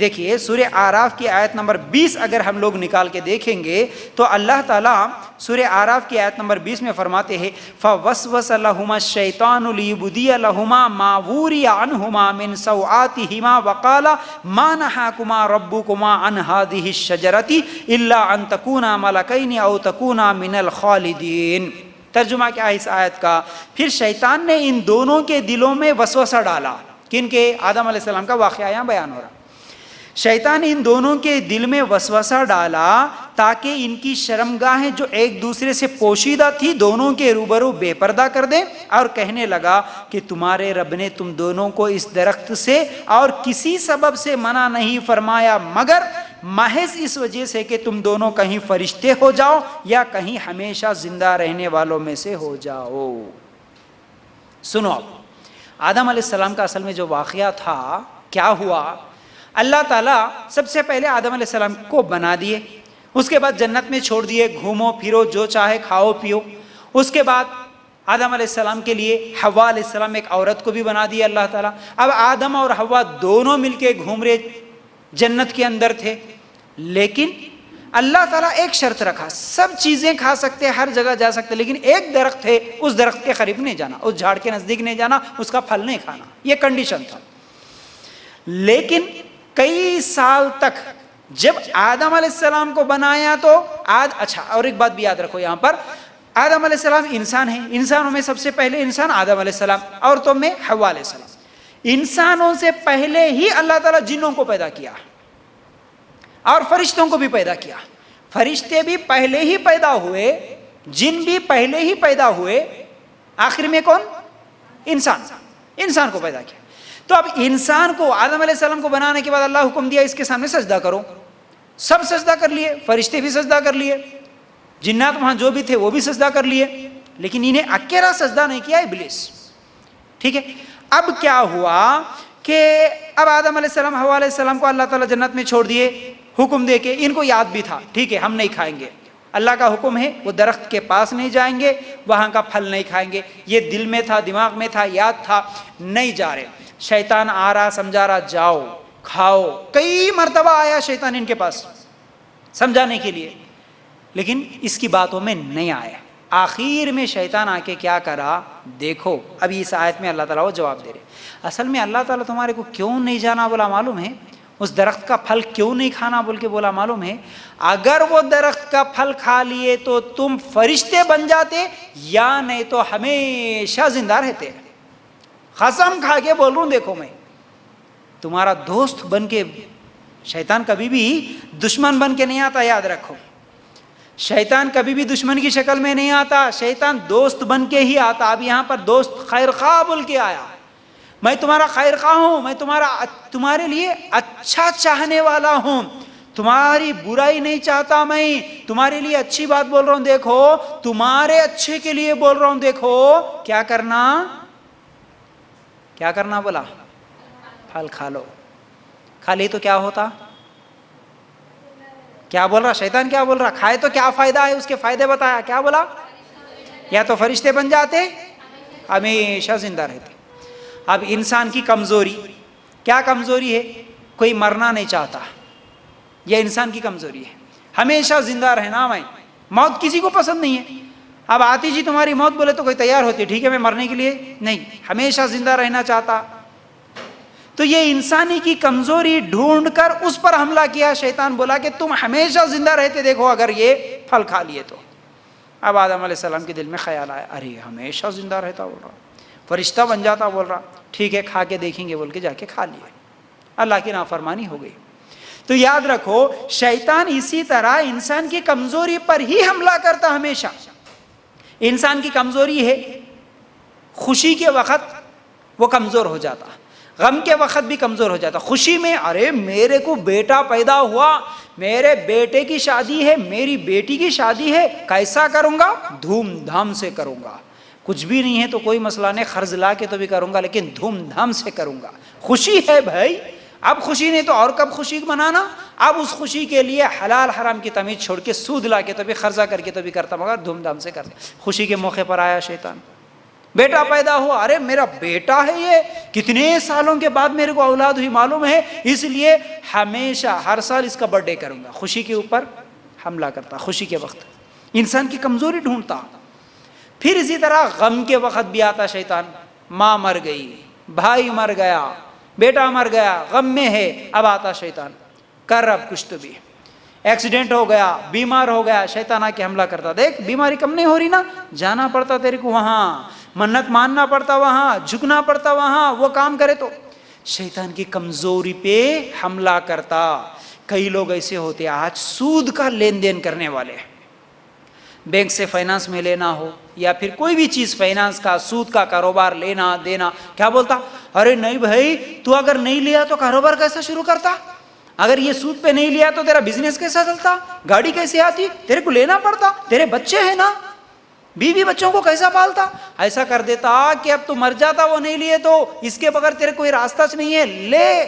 دیکھیے سورہ اعراف کی آیت نمبر 20 اگر ہم لوگ نکال کے دیکھیں گے تو اللہ تعالیٰ سورہ اعراف کی آیت نمبر 20 میں فرماتے ہیں فَوَسْوَسَ لَهُمَا الشَّيْطَانُ لِيُبْدِيَ لَهُمَا مَا وُورِيَ عَنْهُمَا مِنْ سَوْآتِهِمَا وَقَالَ مَا نَهَاكُمَا رَبُّكُمَا عَنْ هَٰذِهِ الشَّجَرَةِ إِلَّا أَن تَكُونَا مَلَكَيْنِ أَوْ تَكُونَا مِنَ الْخَالِدِينَ۔ ترجمہ کیا ہے اس آیت کا؟ پھر شیطان نے ان دونوں کے دلوں میں وسوسہ ڈالا، کن کے؟ آدم علیہ السلام کا واقعہ یہاں بیان ہو رہا۔ شیطان ان دونوں کے دل میں وسوسہ ڈالا تاکہ ان کی شرمگاہیں جو ایک دوسرے سے پوشیدہ تھی دونوں کے روبرو بے پردہ کر دیں، اور کہنے لگا کہ تمہارے رب نے تم دونوں کو اس درخت سے اور کسی سبب سے منع نہیں فرمایا مگر محض اس وجہ سے کہ تم دونوں کہیں فرشتے ہو جاؤ یا کہیں ہمیشہ زندہ رہنے والوں میں سے ہو جاؤ۔ سنو اب آدم علیہ السلام کا اصل میں جو واقعہ تھا کیا ہوا؟ اللہ تعالیٰ سب سے پہلے آدم علیہ السلام کو بنا دیے، اس کے بعد جنت میں چھوڑ دیے، گھومو پھرو جو چاہے کھاؤ پیو۔ اس کے بعد آدم علیہ السلام کے لیے حوا علیہ السلام ایک عورت کو بھی بنا دیا اللہ تعالیٰ۔ اب آدم اور حوا دونوں مل کے گھوم رہے جنت کے اندر تھے، لیکن اللہ تعالیٰ ایک شرط رکھا، سب چیزیں کھا سکتے، ہر جگہ جا سکتے، لیکن ایک درخت ہے اس درخت کے قریب نہیں جانا، اس جھاڑ کے نزدیک نہیں جانا، اس کا پھل نہیں کھانا، یہ کنڈیشن تھا۔ لیکن کئی سال تک جب آدم علیہ السلام کو بنایا تو اچھا اور ایک بات بھی یاد رکھو یہاں پر، آدم علیہ السلام انسان ہیں، انسانوں میں سب سے پہلے انسان آدم علیہ السلام، عورتوں میں حوا علیہ السلام۔ انسانوں سے پہلے ہی اللہ تعالیٰ جنوں کو پیدا کیا اور فرشتوں کو بھی پیدا کیا۔ فرشتے بھی پہلے ہی پیدا ہوئے، جن بھی پہلے ہی پیدا ہوئے، آخر میں کون؟ انسان کو پیدا کیا۔ تو اب انسان کو آدم علیہ السلام کو بنانے کے بعد اللہ حکم دیا اس کے سامنے سجدہ کرو، سب سجدہ کر لیے، فرشتے بھی سجدہ کر لیے، جنات وہاں جو بھی تھے وہ بھی سجدہ کر لیے، لیکن انہیں اکیلا سجدہ نہیں کیا ابلیس، ٹھیک ہے۔ اب کیا ہوا کہ اب آدم علیہ السلام حوا علیہ السلام کو اللہ تعالیٰ جنت میں چھوڑ دیے، حکم دے کے، ان کو یاد بھی تھا ٹھیک ہے ہم نہیں کھائیں گے، اللہ کا حکم ہے وہ درخت کے پاس نہیں جائیں گے، وہاں کا پھل نہیں کھائیں گے، یہ دل میں تھا، دماغ میں تھا، یاد تھا، نہیں جا رہے۔ شیطان آ رہا سمجھا رہا جاؤ کھاؤ، کئی مرتبہ آیا شیطان ان کے پاس سمجھانے کے لیے، لیکن اس کی باتوں میں نہیں آیا۔ آخر میں شیطان آ کے کیا کرا؟ دیکھو ابھی اس آیت میں اللہ تعالیٰ وہ جواب دے رہے، اصل میں اللہ تعالیٰ تمہارے کو کیوں نہیں جانا بولا معلوم ہے؟ اس درخت کا پھل کیوں نہیں کھانا بول کے بولا معلوم ہے؟ اگر وہ درخت کا پھل کھا لیے تو تم فرشتے بن جاتے، یا نہیں تو ہمیشہ زندہ رہتے۔ قسم کھا کے بول رہا ہوں، دیکھو میں تمہارا دوست بن کے، شیطان کبھی بھی دشمن بن کے نہیں آتا، یاد رکھو، شیطان کبھی بھی دشمن کی شکل میں نہیں آتا، شیطان دوست بن کے ہی آتا۔ اب یہاں پر دوست خیر خواہ بول کے آیا، میں تمہارا خیر خواہ ہوں، میں تمہارے لیے اچھا چاہنے والا ہوں، تمہاری برائی نہیں چاہتا، میں تمہارے لیے اچھی بات بول رہا ہوں، دیکھو تمہارے اچھے کے لیے بول رہا ہوں، دیکھو کیا کرنا بولا، پھل کھا لو۔ کھا لی تو کیا ہوتا؟ کیا بول رہا شیطان؟ کیا بول رہا؟ کھائے تو کیا فائدہ ہے؟ اس کے فائدے بتایا، کیا بولا؟ یا تو فرشتے بن جاتے، ہمیشہ زندہ رہتے۔ اب انسان کی کمزوری، کیا کمزوری ہے؟ کوئی مرنا نہیں چاہتا، یہ انسان کی کمزوری ہے، ہمیشہ زندہ رہنا، میں موت کسی کو پسند نہیں ہے۔ اب آتی جی تمہاری موت بولے تو کوئی تیار ہوتی، ٹھیک ہے میں مرنے کے لیے نہیں، ہمیشہ زندہ رہنا چاہتا۔ تو یہ انسانی کی کمزوری ڈھونڈ کر اس پر حملہ کیا، شیطان بولا کہ تم ہمیشہ زندہ رہتے، دیکھو اگر یہ پھل کھا لیے تو۔ اب آدم علیہ السلام کے دل میں خیال آیا، ارے ہمیشہ زندہ رہتا بول رہا، فرشتہ بن جاتا بول رہا، ٹھیک ہے کھا کے دیکھیں گے بول کے جا کے کھا لیے، اللہ کی نافرمانی ہو گئی۔ تو یاد رکھو شیطان اسی طرح انسان کی کمزوری پر ہی حملہ کرتا ہمیشہ۔ انسان کی کمزوری ہے خوشی کے وقت وہ کمزور ہو جاتا، غم کے وقت بھی کمزور ہو جاتا۔ خوشی میں ارے میرے کو بیٹا پیدا ہوا، میرے بیٹے کی شادی ہے، میری بیٹی کی شادی ہے، کیسا کروں گا؟ دھوم دھام سے کروں گا، کچھ بھی نہیں ہے تو کوئی مسئلہ نہیں، قرض لا کے تو بھی کروں گا لیکن دھوم دھام سے کروں گا۔ خوشی ہے بھائی، اب خوشی نہیں تو اور کب خوشی منانا؟ اب اس خوشی کے لیے حلال حرام کی تمیز چھوڑ کے سود لا کے تو بھی، قرضہ کر کے تو بھی کرتا، مگر دھوم دھام سے کرتا۔ خوشی کے موقع پر آیا شیطان، بیٹا پیدا ہوا، ارے میرا بیٹا ہے، یہ کتنے سالوں کے بعد میرے کو اولاد ہوئی معلوم ہے، اس لیے ہمیشہ ہر سال اس کا برتھ ڈے کروں گا۔ خوشی کے اوپر حملہ کرتا، خوشی کے وقت انسان کی کمزوری ڈھونڈتا۔ پھر اسی طرح غم کے وقت بھی آتا شیطان، ماں مر گئی، بھائی مر گیا، بیٹا مر گیا، غم میں ہے، اب آتا شیطان، کر اب کچھ تو بھی، ایکسیڈنٹ ہو گیا، بیمار ہو گیا، شیطان آ کے حملہ کرتا، دیکھ بیماری کم نہیں ہو رہی نا، جانا پڑتا تیرے کو وہاں، منت ماننا پڑتا وہاں، جھکنا پڑتا وہاں، وہ کام کرے تو شیطان کی کمزوری پہ حملہ کرتا۔ کئی لوگ ایسے ہوتے آج سود کا لین دین کرنے والے، بینک سے فائنانس میں لینا ہو یا پھر کوئی بھی چیز فائنانس کا، سود کا کاروبار لینا دینا، کیا بولتا؟ ارے نہیں بھائی تو اگر نہیں لیا تو کاروبار کیسا شروع کرتا؟ اگر یہ سود پہ نہیں لیا تو تیرا بزنس کیسا چلتا؟ گاڑی کیسے آتی؟ تیرے کو لینا پڑتا، تیرے بچے ہیں نا، بیوی بچوں کو کیسا پالتا؟ ایسا کر دیتا کہ اب تو مر جاتا وہ نہیں لیے تو، اس کے بغیر تیرے کوئی راستہ نہیں ہے، لے۔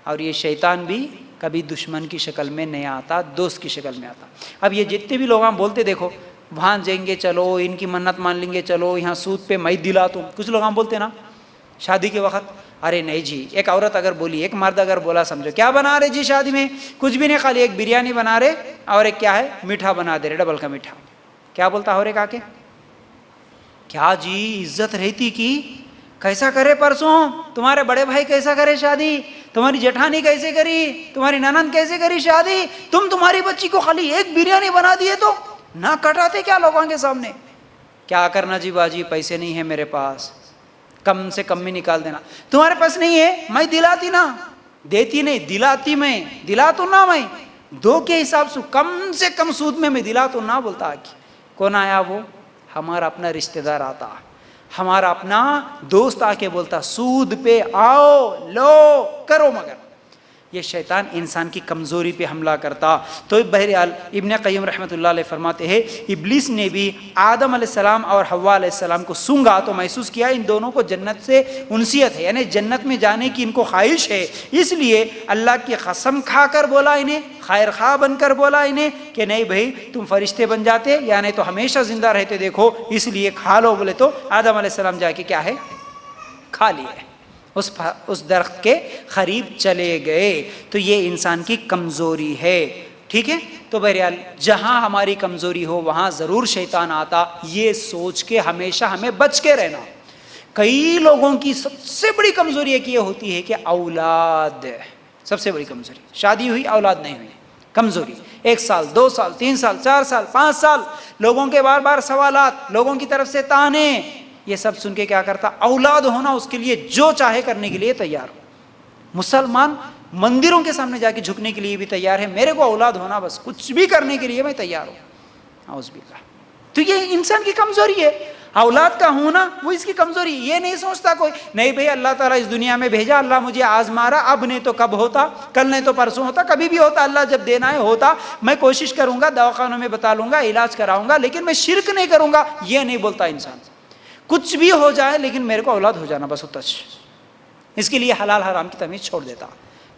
اور یہ شیطان بھی کبھی دشمن کی شکل میں نہیں آتا، دوست کی شکل میں آتا۔ اب یہ جتنے بھی لوگ ہم بولتے دیکھو وہاں جائیں گے، چلو ان کی منت مان لیں گے، چلو یہاں سود پہ میں دلا تو، کچھ لوگ ہم بولتے نا شادی کے وقت، ارے نہیں جی، ایک عورت اگر بولی، ایک مرد اگر بولا، سمجھو کیا بنا رہے جی شادی میں؟ کچھ بھی نہیں، خالی ایک بریانی بنا رہے اور ایک کیا ہے میٹھا بنا دے رہے، ڈبل کا میٹھا، کیا بولتا ہو رے کا کے کیا جی عزت رہتی کی؟ کیسا کرے پرسوں تمہارے بڑے بھائی کیسا کرے شادی، تمہاری جٹھانی کیسے کری، تمہاری ننند کیسے کری شادی، تمہاری بچی کو خالی ایک بریانی بنا دیے تو نہ کٹاتے کیا لوگوں کے سامنے؟ کیا کرنا جی باجی، پیسے نہیں ہے میرے پاس، کم سے کم میں نکال دینا۔ تمہارے پاس نہیں ہے، میں دلاتی نا، دیتی نہیں دلاتی، میں دلا تو نہ، میں دو کے حساب سے کم سود میں دلا تو نہ بولتا۔ کون آیا؟ وہ ہمارا اپنا رشتہ دار آتا، ہمارا اپنا دوست آ کے بولتا سود پہ آؤ لو کرو، مگر یہ شیطان انسان کی کمزوری پہ حملہ کرتا۔ تو بہرحال ابن قیم رحمۃ اللہ علیہ فرماتے ہیں ابلیس نے بھی آدم علیہ السلام اور حوا علیہ السلام کو سونگا تو محسوس کیا ان دونوں کو جنت سے انسیت ہے، یعنی جنت میں جانے کی ان کو خواہش ہے، اس لیے اللہ کی قسم کھا کر بولا انہیں، خیر خواہ بن کر بولا انہیں کہ نہیں بھائی تم فرشتے بن جاتے یا نہیں تو ہمیشہ زندہ رہتے، دیکھو اس لیے کھا لو، بولے تو آدم علیہ السلام جا کے کیا ہے کھا لیے، اس درخت کے قریب چلے گئے۔ تو یہ انسان کی کمزوری ہے، ٹھیک ہے۔ تو بہرحال جہاں ہماری کمزوری ہو وہاں ضرور شیطان آتا، یہ سوچ کے ہمیشہ ہمیں بچ کے رہنا۔ کئی لوگوں کی سب سے بڑی کمزوری ایک یہ ہوتی ہے کہ اولاد سب سے بڑی کمزوری، شادی ہوئی اولاد نہیں ہوئی، کمزوری، 1 سال 2 سال 3 سال 4 سال 5 سال، لوگوں کے بار بار سوالات، لوگوں کی طرف سے تانے، یہ سب سن کے کیا کرتا؟ اولاد ہونا اس کے لیے جو چاہے کرنے کے لیے تیار ہو۔ مسلمان مندروں کے سامنے جا کے جھکنے کے لیے بھی تیار ہے، میرے کو اولاد ہونا، بس کچھ بھی کرنے کے لیے میں تیار ہوں، اعوذ باللہ۔ تو یہ انسان کی کمزوری ہے، اولاد کا ہونا وہ اس کی کمزوری۔ یہ نہیں سوچتا کوئی، نہیں بھئی اللہ تعالیٰ اس دنیا میں بھیجا، اللہ مجھے آزما رہا، اب نہیں تو کب ہوتا، کل نہیں تو پرسوں ہوتا، کبھی بھی ہوتا، اللہ جب دینا ہے ہوتا، میں کوشش کروں گا، دواخانوں میں بتا لوں گا، علاج کراؤں گا، لیکن میں شرک نہیں کروں گا، یہ نہیں بولتا انسان۔ کچھ بھی ہو جائے لیکن میرے کو اولاد ہو جانا بس اتنا، اس کے لیے حلال حرام کی تمیز چھوڑ دیتا۔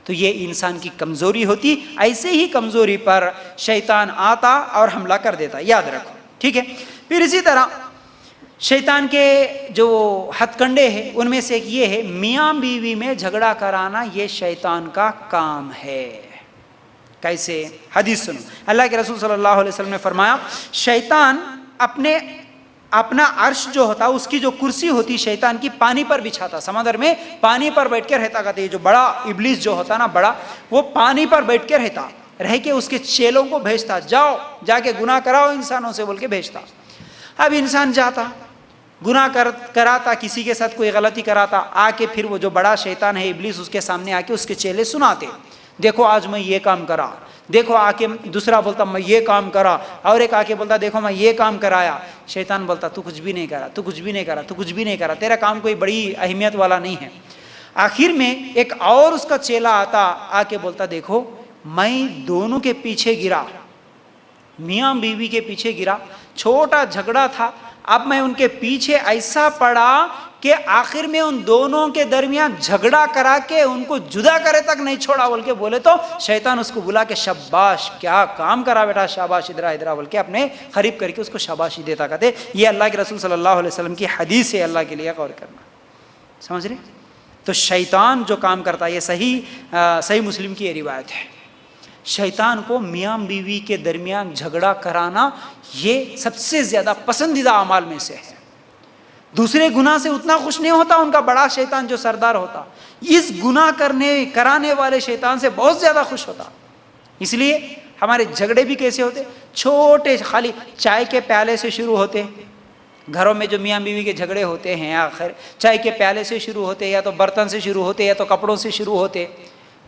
تو یہ انسان کی کمزوری ہوتی، ایسے ہی کمزوری پر شیطان آتا اور حملہ کر دیتا، یاد رکھو، ٹھیک ہے۔ پھر اسی طرح شیطان کے جو ہتھ کنڈے ہیں ان میں سے ایک یہ ہے، میاں بیوی میں جھگڑا کرانا، یہ شیطان کا کام ہے۔ کیسے؟ حدیث سنو، اللہ کے رسول صلی اللہ علیہ وسلم نے فرمایا، شیطان اپنا عرش جو ہوتا، اس کی جو کرسی ہوتی شیطان کی، پانی پر بچھاتا، سمندر میں پانی پر بیٹھ کے رہتا، کہتے ہیں جو بڑا ابلیس جو ہوتا نا بڑا، وہ پانی پر بیٹھ کے رہ کے اس کے چیلوں کو بھیجتا، جاؤ جا کے گناہ کراؤ انسانوں سے بول کے بھیجتا۔ اب انسان جاتا، گناہ کراتا، کسی کے ساتھ کوئی غلطی کراتا، آ کے پھر وہ جو بڑا شیطان ہے ابلیس، اس کے سامنے آ کے اس کے چیلے سناتے، دیکھو آج میں یہ کام کرا، دیکھو آ کے دوسرا بولتا میں یہ کام کرا، اور ایک آ کے بولتا دیکھو میں یہ کام کرایا۔ شیطان بولتا تو کچھ بھی نہیں کرا، تو کچھ بھی نہیں کرا، تو کچھ بھی نہیں کرا، تیرا کام کوئی بڑی اہمیت والا نہیں ہے۔ آخر میں ایک اور اس کا چیلا آتا، آ کے بولتا دیکھو میں دونوں کے پیچھے گرا، میاں بیوی کے پیچھے گرا، چھوٹا جھگڑا تھا، اب میں ان کے پیچھے ایسا پڑا کہ آخر میں ان دونوں کے درمیان جھگڑا کرا کے ان کو جدا کرے تک نہیں چھوڑا بول کے بولے، تو شیطان اس کو بلا کے شاباش کیا کام کرا بیٹا، شاباش ادھر ادھر بول کے اپنے قریب کر کے اس کو شاباشی دیتا کہتے۔ یہ اللہ کے رسول صلی اللہ علیہ وسلم کی حدیث ہے، اللہ کے لیے غور کرنا، سمجھ رہے؟ تو شیطان جو کام کرتا ہے، یہ صحیح مسلم کی یہ روایت ہے، شیطان کو میاں بیوی کے درمیان جھگڑا کرانا یہ سب سے زیادہ پسندیدہ اعمال میں سے ہے۔ دوسرے گناہ سے اتنا خوش نہیں ہوتا ان کا بڑا شیطان جو سردار ہوتا، اس گناہ کرانے والے شیطان سے بہت زیادہ خوش ہوتا۔ اس لیے ہمارے جھگڑے بھی کیسے ہوتے؟ چھوٹے، خالی چائے کے پیالے سے شروع ہوتے، گھروں میں جو میاں بیوی کے جھگڑے ہوتے ہیں آخر چائے کے پیالے سے شروع ہوتے، یا تو برتن سے شروع ہوتے، یا تو کپڑوں سے شروع ہوتے،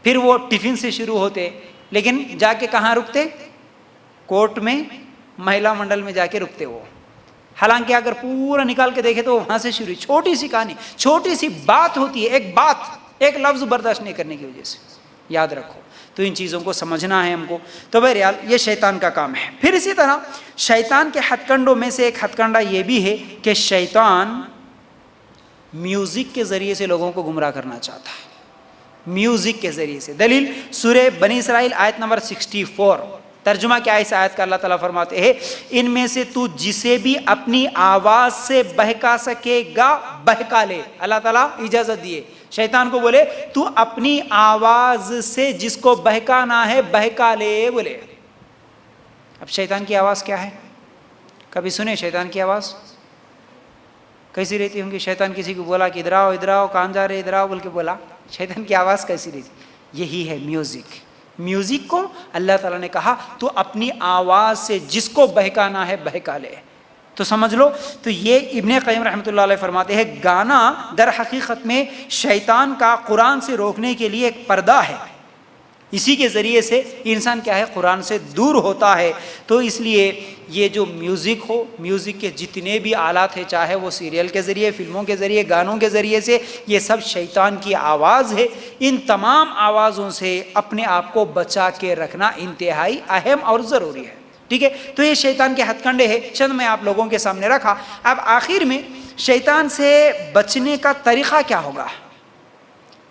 پھر وہ ٹفن سے شروع ہوتے، لیکن جا کے کہاں رکتے؟ کورٹ میں، مہیلا منڈل میں جا کے رکتے وہ۔ حالانکہ اگر پورا نکال کے دیکھے تو وہاں سے شروع، چھوٹی سی کہانی، چھوٹی سی بات ہوتی ہے، ایک بات، ایک لفظ برداشت نہیں کرنے کی وجہ سے، یاد رکھو۔ تو ان چیزوں کو سمجھنا ہے ہم کو۔ تو بہرحال یہ شیطان کا کام ہے۔ پھر اسی طرح شیطان کے ہتھ کنڈوں میں سے ایک ہتھ کنڈا یہ بھی ہے کہ شیطان میوزک کے ذریعے سے لوگوں کو گمراہ کرنا چاہتا ہے، میوزک کے ذریعے سے۔ دلیل سورہ بنی اسرائیل آیت نمبر 64، ترجمہ کیا ہے اس آیت کا؟ اللہ تعالیٰ فرماتے ہیں ان میں سے تو جسے بھی اپنی آواز سے بہکا سکے گا بہکا لے۔ اللہ تعالیٰ اجازت دیے شیطان کو، بولے تو اپنی آواز سے جس کو بہکانا ہے بہکا لے، بولے۔ اب شیطان کی آواز کیا ہے؟ کبھی سنے شیطان کی آواز کیسی رہتی ہوں گی؟ شیطان کسی کو بولا کہ ادھر آؤ ادھر آؤ، کہاں جا رہے ادھر آؤ بول کے بولا، شیطان کی آواز کیسی رہتی؟ یہی ہے میوزک۔ میوزک کو اللہ تعالیٰ نے کہا تو اپنی آواز سے جس کو بہکانا ہے بہکا لے۔ تو سمجھ لو، تو یہ ابن قیم رحمۃ اللہ علیہ فرماتے ہیں گانا در حقیقت میں شیطان کا قرآن سے روکنے کے لیے ایک پردہ ہے، اسی کے ذریعے سے انسان کیا ہے؟ قرآن سے دور ہوتا ہے۔ تو اس لیے یہ جو میوزک ہو، میوزک کے جتنے بھی آلات ہیں، چاہے وہ سیریل کے ذریعے، فلموں کے ذریعے، گانوں کے ذریعے سے، یہ سب شیطان کی آواز ہے۔ ان تمام آوازوں سے اپنے آپ کو بچا کے رکھنا انتہائی اہم اور ضروری ہے، ٹھیک ہے؟ تو یہ شیطان کے ہتھ کنڈے ہیں، چند میں آپ لوگوں کے سامنے رکھا۔ اب آخر میں شیطان سے بچنے کا طریقہ کیا ہوگا؟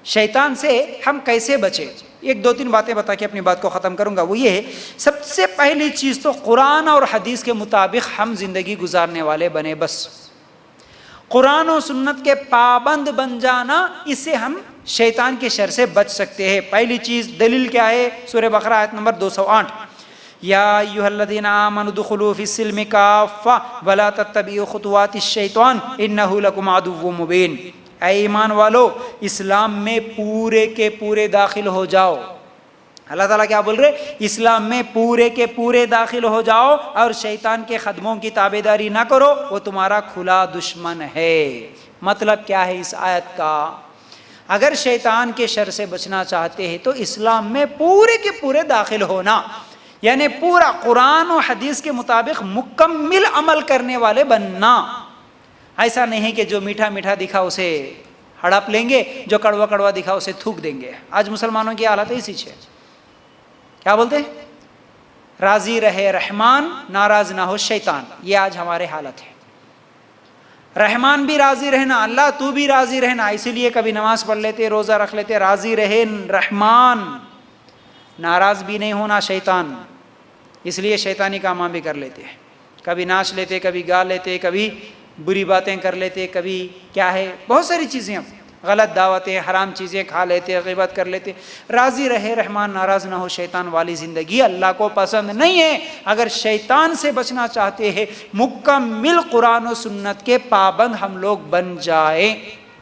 شیطان سے ہم کیسے بچیں؟ ایک دو تین باتیں بتا کے اپنی بات کو ختم کروں گا۔ وہ یہ ہے، سب سے پہلی چیز تو قرآن اور حدیث کے مطابق ہم زندگی گزارنے والے بنے، بس قرآن و سنت کے پابند بن جانا، اس سے ہم شیطان کے شر سے بچ سکتے ہیں۔ پہلی چیز دلیل کیا ہے؟ سورہ بقرہ آیت نمبر 208، یا ایھا الذین آمنوا ادخلوا فی السلم کافۃ ولا تتبعوا خطوات الشیطان انہ لکم عدو مبین۔ اے ایمان والو اسلام میں پورے کے پورے داخل ہو جاؤ. اللہ تعالیٰ کیا بول رہے؟ اسلام میں پورے کے پورے داخل ہو جاؤ اور شیطان کے قدموں کی تابعداری نہ کرو، وہ تمہارا کھلا دشمن ہے. مطلب کیا ہے اس آیت کا؟ اگر شیطان کے شر سے بچنا چاہتے ہیں تو اسلام میں پورے کے پورے داخل ہونا، یعنی پورا قرآن و حدیث کے مطابق مکمل عمل کرنے والے بننا. ایسا نہیں کہ جو میٹھا میٹھا دکھا اسے ہڑپ لیں گے، جو کڑوا کڑوا دکھا اسے تھوک دیں گے. آج مسلمانوں کی حالت اسی ہے. کیا بولتے ہیں؟ راضی رہے رحمان، ناراض نہ ہو شیطان. یہ آج ہمارے حالت ہے. رحمان بھی راضی رہنا، اللہ تو بھی راضی رہنا، اسی لیے کبھی نماز پڑھ لیتے، روزہ رکھ لیتے. راضی رہے رحمان، ناراض بھی نہیں ہونا شیطان. اس لیے شیطانی کام بھی کر لیتے ہیں. کبھی ناچ لیتے، کبھی گا لیتے، کبھی بری باتیں کر لیتے، کبھی کیا ہے بہت ساری چیزیں، غلط دعوتیں، حرام چیزیں کھا لیتے، غیبت کر لیتے. راضی رہے رحمان، ناراض نہ ہو شیطان والی زندگی اللہ کو پسند نہیں ہے. اگر شیطان سے بچنا چاہتے ہیں مکمل قرآن و سنت کے پابند ہم لوگ بن جائیں.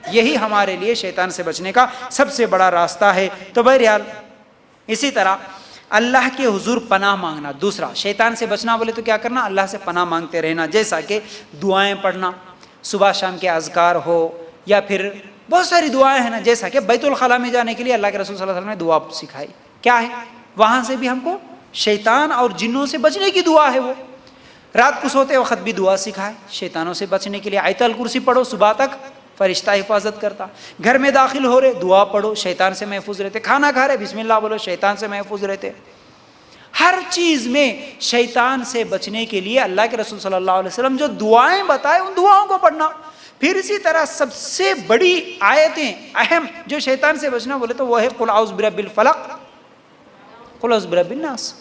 یہی ہمارے لیے شیطان سے بچنے کا سب سے بڑا راستہ ہے. تو بہرحال اسی طرح اللہ کے حضور پناہ مانگنا. دوسرا شیطان سے بچنا بولے تو کیا کرنا؟ اللہ سے پناہ مانگتے رہنا. جیسا کہ دعائیں پڑھنا، صبح شام کے اذکار ہو، یا پھر بہت ساری دعائیں ہیں نا، جیسا کہ بیت الخلاء میں جانے کے لیے اللہ کے رسول صلی اللہ علیہ وسلم نے دعا سکھائی. کیا ہے؟ وہاں سے بھی ہم کو شیطان اور جنوں سے بچنے کی دعا ہے. وہ رات کو سوتے وقت بھی دعا سکھائے شیطانوں سے بچنے کے لیے. آیت الکرسی پڑھو صبح تک، فرشتہ حفاظت کرتا. گھر میں داخل ہو رہے دعا پڑھو، شیطان سے محفوظ رہتے. کھانا کھا رہے بسم اللہ بولو، شیطان سے محفوظ رہتے. ہر چیز میں شیطان سے بچنے کے لیے اللہ کے رسول صلی اللہ علیہ وسلم جو دعائیں بتائے ان دعاؤں کو پڑھنا. پھر اسی طرح سب سے بڑی آیتیں اہم جو شیطان سے بچنا بولے تو وہ ہے قل اعوذ برب الفلق، قل اعوذ برب الناس.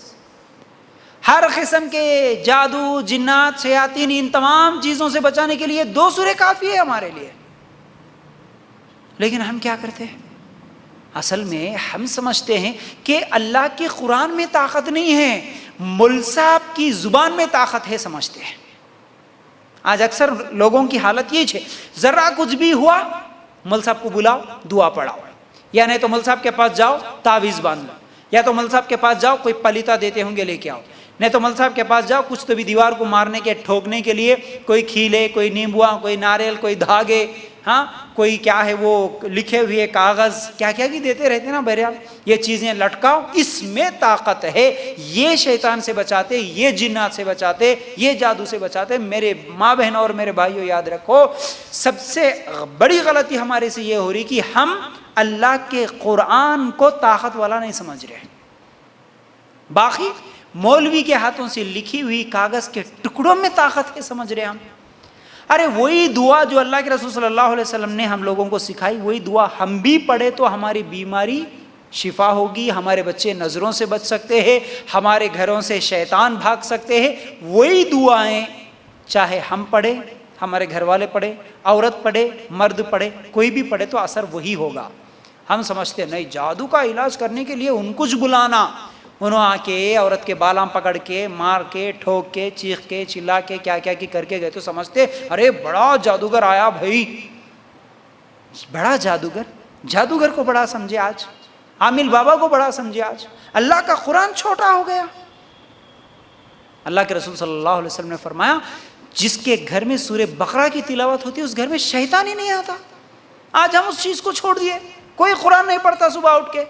ہر قسم کے جادو، جنات، شیاطین، ان تمام چیزوں سے بچانے کے لیے 2 سورے کافی ہے ہمارے لیے. لیکن ہم کیا کرتے ہیں؟ اصل میں ہم سمجھتے ہیں کہ اللہ کے قرآن میں طاقت نہیں ہے، مول صاحب کی زبان میں طاقت ہے سمجھتے ہیں. آج اکثر لوگوں کی حالت یہ ہے، ذرا کچھ بھی ہوا مول صاحب کو بلاؤ، دعا پڑھاؤ، یا نہیں تو مول صاحب کے پاس جاؤ تعویذ باندھ لو، یا تو مول صاحب کے پاس جاؤ کوئی پلیتا دیتے ہوں گے لے کے آؤ، نہیں تو مول صاحب کے پاس جاؤ کچھ تو بھی دیوار کو مارنے کے ٹھوکنے کے لیے کوئی کھیلے، کوئی نیمبوا، کوئی ناریل، کوئی دھاگے، ہاں کوئی کیا ہے وہ لکھے ہوئے کاغذ، کیا کیا بھی دیتے رہتے نا. بہرحال یہ چیزیں لٹکاؤ، اس میں طاقت ہے. یہ شیطان سے بچاتے، یہ جنات سے بچاتے، یہ جادو سے بچاتے. میرے ماں بہن اور میرے بھائیوں یاد رکھو، سب سے بڑی غلطی ہمارے سے یہ ہو رہی کہ ہم اللہ کے قرآن کو طاقت والا نہیں سمجھ رہے. باقی مولوی کے ہاتھوں سے لکھی ہوئی کاغذ کے ٹکڑوں میں طاقت ہے سمجھ رہے ہم. ارے وہی دعا جو اللہ کے رسول صلی اللہ علیہ وسلم نے ہم لوگوں کو سکھائی، وہی دعا ہم بھی پڑھے تو ہماری بیماری شفا ہوگی، ہمارے بچے نظروں سے بچ سکتے ہیں، ہمارے گھروں سے شیطان بھاگ سکتے ہیں. وہی دعائیں چاہے ہم پڑھے، ہمارے گھر والے پڑھے، عورت پڑھے، مرد پڑھے، کوئی بھی پڑھے تو اثر وہی ہوگا. ہم سمجھتے نہیں جادو کا علاج کرنے کے لیے ان کچھ بلانا، انہوں آ کے عورت کے بالاں پکڑ کے مار کے ٹھوک کے چیخ کے چلا کے کیا کیا کی کر کے گئے تو سمجھتے ارے بڑا جادوگر آیا بھائی، بڑا جادوگر. جادوگر کو بڑا سمجھے آج، عامل بابا کو بڑا سمجھے آج. اللہ کا قرآن چھوٹا ہو گیا. اللہ کے رسول صلی اللہ علیہ وسلم نے فرمایا جس کے گھر میں سورہ بقرہ کی تلاوت ہوتی ہے اس گھر میں شیطان ہی نہیں آتا. آج ہم اس چیز کو چھوڑ دیے، کوئی قرآن نہیں پڑھتا. صبح اٹھ کے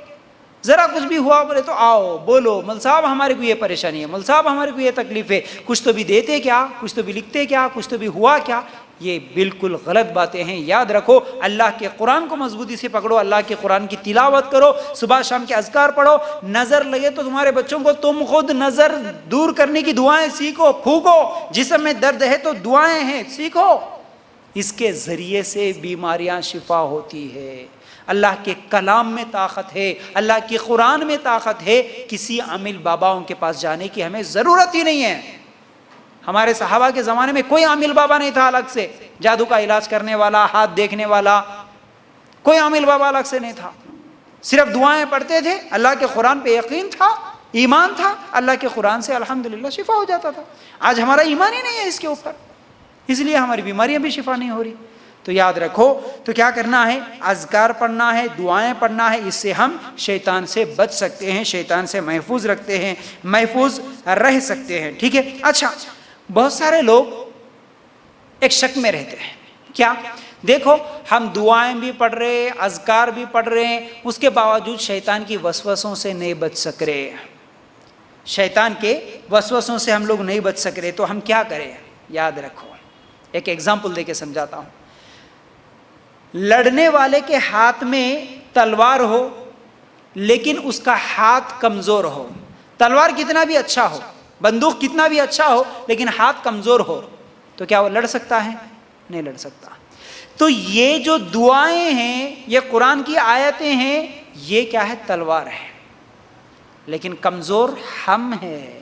ذرا کچھ بھی ہوا بولے تو آؤ بولو مول صاحب ہمارے کو یہ پریشانی ہے، مول صاحب ہمارے کو یہ تکلیف ہے. کچھ تو بھی دیتے کیا، کچھ تو بھی لکھتے کیا، کچھ تو بھی ہوا کیا. یہ بالکل غلط باتیں ہیں. یاد رکھو اللہ کے قرآن کو مضبوطی سے پکڑو، اللہ کے قرآن کی تلاوت کرو، صبح شام کے اذکار پڑھو. نظر لگے تو تمہارے بچوں کو تم خود نظر دور کرنے کی دعائیں سیکھو، پھونکو. جسم میں درد ہے تو دعائیں ہیں سیکھو، اس کے ذریعے سے بیماریاں شفا ہوتی ہے. اللہ کے کلام میں طاقت ہے، اللہ کے قرآن میں طاقت ہے. کسی عامل باباؤں کے پاس جانے کی ہمیں ضرورت ہی نہیں ہے. ہمارے صحابہ کے زمانے میں کوئی عامل بابا نہیں تھا الگ سے، جادو کا علاج کرنے والا، ہاتھ دیکھنے والا، کوئی عامل بابا الگ سے نہیں تھا. صرف دعائیں پڑھتے تھے، اللہ کے قرآن پہ یقین تھا، ایمان تھا، اللہ کے قرآن سے الحمدللہ شفا ہو جاتا تھا. آج ہمارا ایمان ہی نہیں ہے اس کے اوپر، اس لیے ہماری بیماریاں بھی شفا نہیں ہو رہی. تو یاد رکھو، تو کیا کرنا ہے؟ اذکار پڑھنا ہے، دعائیں پڑھنا ہے، اس سے ہم شیطان سے بچ سکتے ہیں، شیطان سے محفوظ رہ سکتے ہیں، ٹھیک ہے؟ اچھا، بہت سارے لوگ ایک شک میں رہتے ہیں، کیا؟ دیکھو، ہم دعائیں بھی پڑھ رہے، اذکار بھی پڑھ رہے ہیں، اس کے باوجود شیطان کی وسوسوں سے نہیں بچ سک رہے، شیطان کے وسوسوں سے ہم لوگ نہیں بچ سک رہے، تو ہم کیا کریں؟ یاد رکھو، ایک ایگزامپل دے کے سمجھاتا ہوں۔ لڑنے والے کے ہاتھ میں تلوار ہو لیکن اس کا ہاتھ کمزور ہو، تلوار کتنا بھی اچھا ہو، بندوق کتنا بھی اچھا ہو، لیکن ہاتھ کمزور ہو، تو کیا وہ لڑ سکتا ہے؟ نہیں لڑ سکتا۔ تو یہ جو دعائیں ہیں، یہ قرآن کی آیتیں ہیں، یہ کیا ہے؟ تلوار ہے، لیکن کمزور ہم ہیں،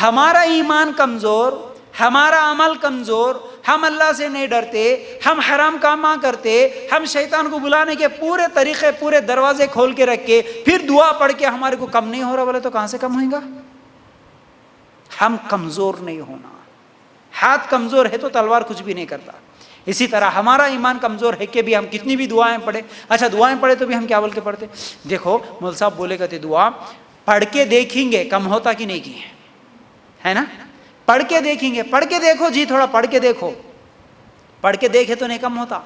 ہمارا ایمان کمزور، ہمارا عمل کمزور، ہم اللہ سے نہیں ڈرتے، ہم حرام کام کرتے، ہم شیطان کو بلانے کے پورے طریقے، پورے دروازے کھول کے رکھ کے پھر دعا پڑھ کے ہمارے کو کم نہیں ہو رہا بولے تو کہاں سے کم ہوئے گا؟ ہم کمزور نہیں ہونا، ہاتھ کمزور ہے تو تلوار کچھ بھی نہیں کرتا۔ اسی طرح ہمارا ایمان کمزور ہے کہ بھی ہم کتنی بھی دعائیں پڑھیں، اچھا دعائیں پڑھے تو بھی ہم کیا بول کے پڑھتے؟ دیکھو مول صاحب بولے کرتے دعا پڑھ کے دیکھیں گے کم ہوتا کہ نہیں کی ہے نا؟ پڑھ کے دیکھیں گے، پڑھ کے دیکھو جی، تھوڑا پڑھ کے دیکھو، پڑھ کے دیکھے تو نہیں کم ہوتا۔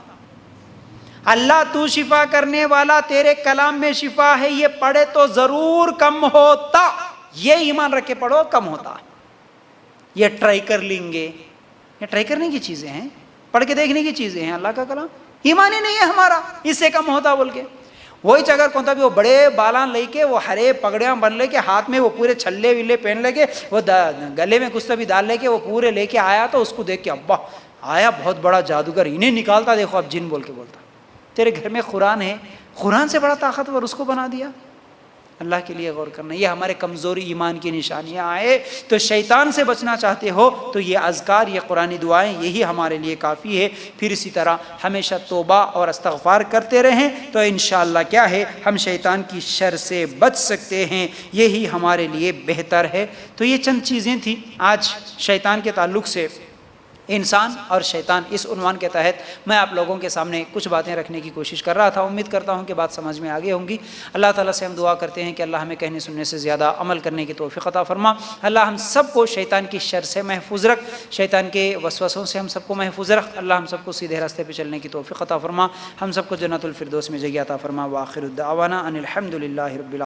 اللہ تو شفا کرنے والا، تیرے کلام میں شفا ہے، یہ پڑھے تو ضرور کم ہوتا، یہ ایمان رکھ کے پڑھو کم ہوتا۔ یہ ٹرائی کر لیں گے، یہ ٹرائی کرنے کی چیزیں ہیں، پڑھ کے دیکھنے کی چیزیں ہیں، اللہ کا کلام ایمان ہی نہیں ہے ہمارا، اس سے کم ہوتا بول کے۔ وہی اگر کونتا بھی وہ بڑے بالان لے کے، وہ ہرے پگڑیاں بن لے کے، ہاتھ میں وہ پورے چھلے ولے پہن لے کے، وہ گلے میں کچھ بھی ڈال لے کے وہ پورے لے کے آیا، تو اس کو دیکھ کے ابا آیا بہت بڑا جادوگر، انہیں نکالتا دیکھو اب جن بول کے بولتا۔ تیرے گھر میں قرآن ہے، قرآن سے بڑا طاقتور اس کو بنا دیا۔ اللہ کے لیے غور کرنا، یہ ہمارے کمزوری ایمان کی نشانیاں آئے تو شیطان سے بچنا چاہتے ہو تو یہ اذکار، یہ قرآنی دعائیں، یہی ہمارے لیے کافی ہے۔ پھر اسی طرح ہمیشہ توبہ اور استغفار کرتے رہیں تو انشاءاللہ کیا ہے، ہم شیطان کی شر سے بچ سکتے ہیں، یہی ہمارے لیے بہتر ہے۔ تو یہ چند چیزیں تھیں آج شیطان کے تعلق سے، انسان اور شیطان، اس عنوان کے تحت میں آپ لوگوں کے سامنے کچھ باتیں رکھنے کی کوشش کر رہا تھا۔ امید کرتا ہوں کہ بات سمجھ میں آگے ہوں گی۔ اللہ تعالیٰ سے ہم دعا کرتے ہیں کہ اللہ ہمیں کہنے سننے سے زیادہ عمل کرنے کی توفیق عطا فرما۔ اللہ ہم سب کو شیطان کی شر سے محفوظ رکھ، شیطان کے وسوسوں سے ہم سب کو محفوظ رکھ۔ اللہ ہم سب کو سیدھے راستے پہ چلنے کی توفیق عطا فرما، ہم سب کو جنت الفردوس میں جگہ عطا فرما۔ وآخر الدعوانا ان الحمد للہ رب العالمین۔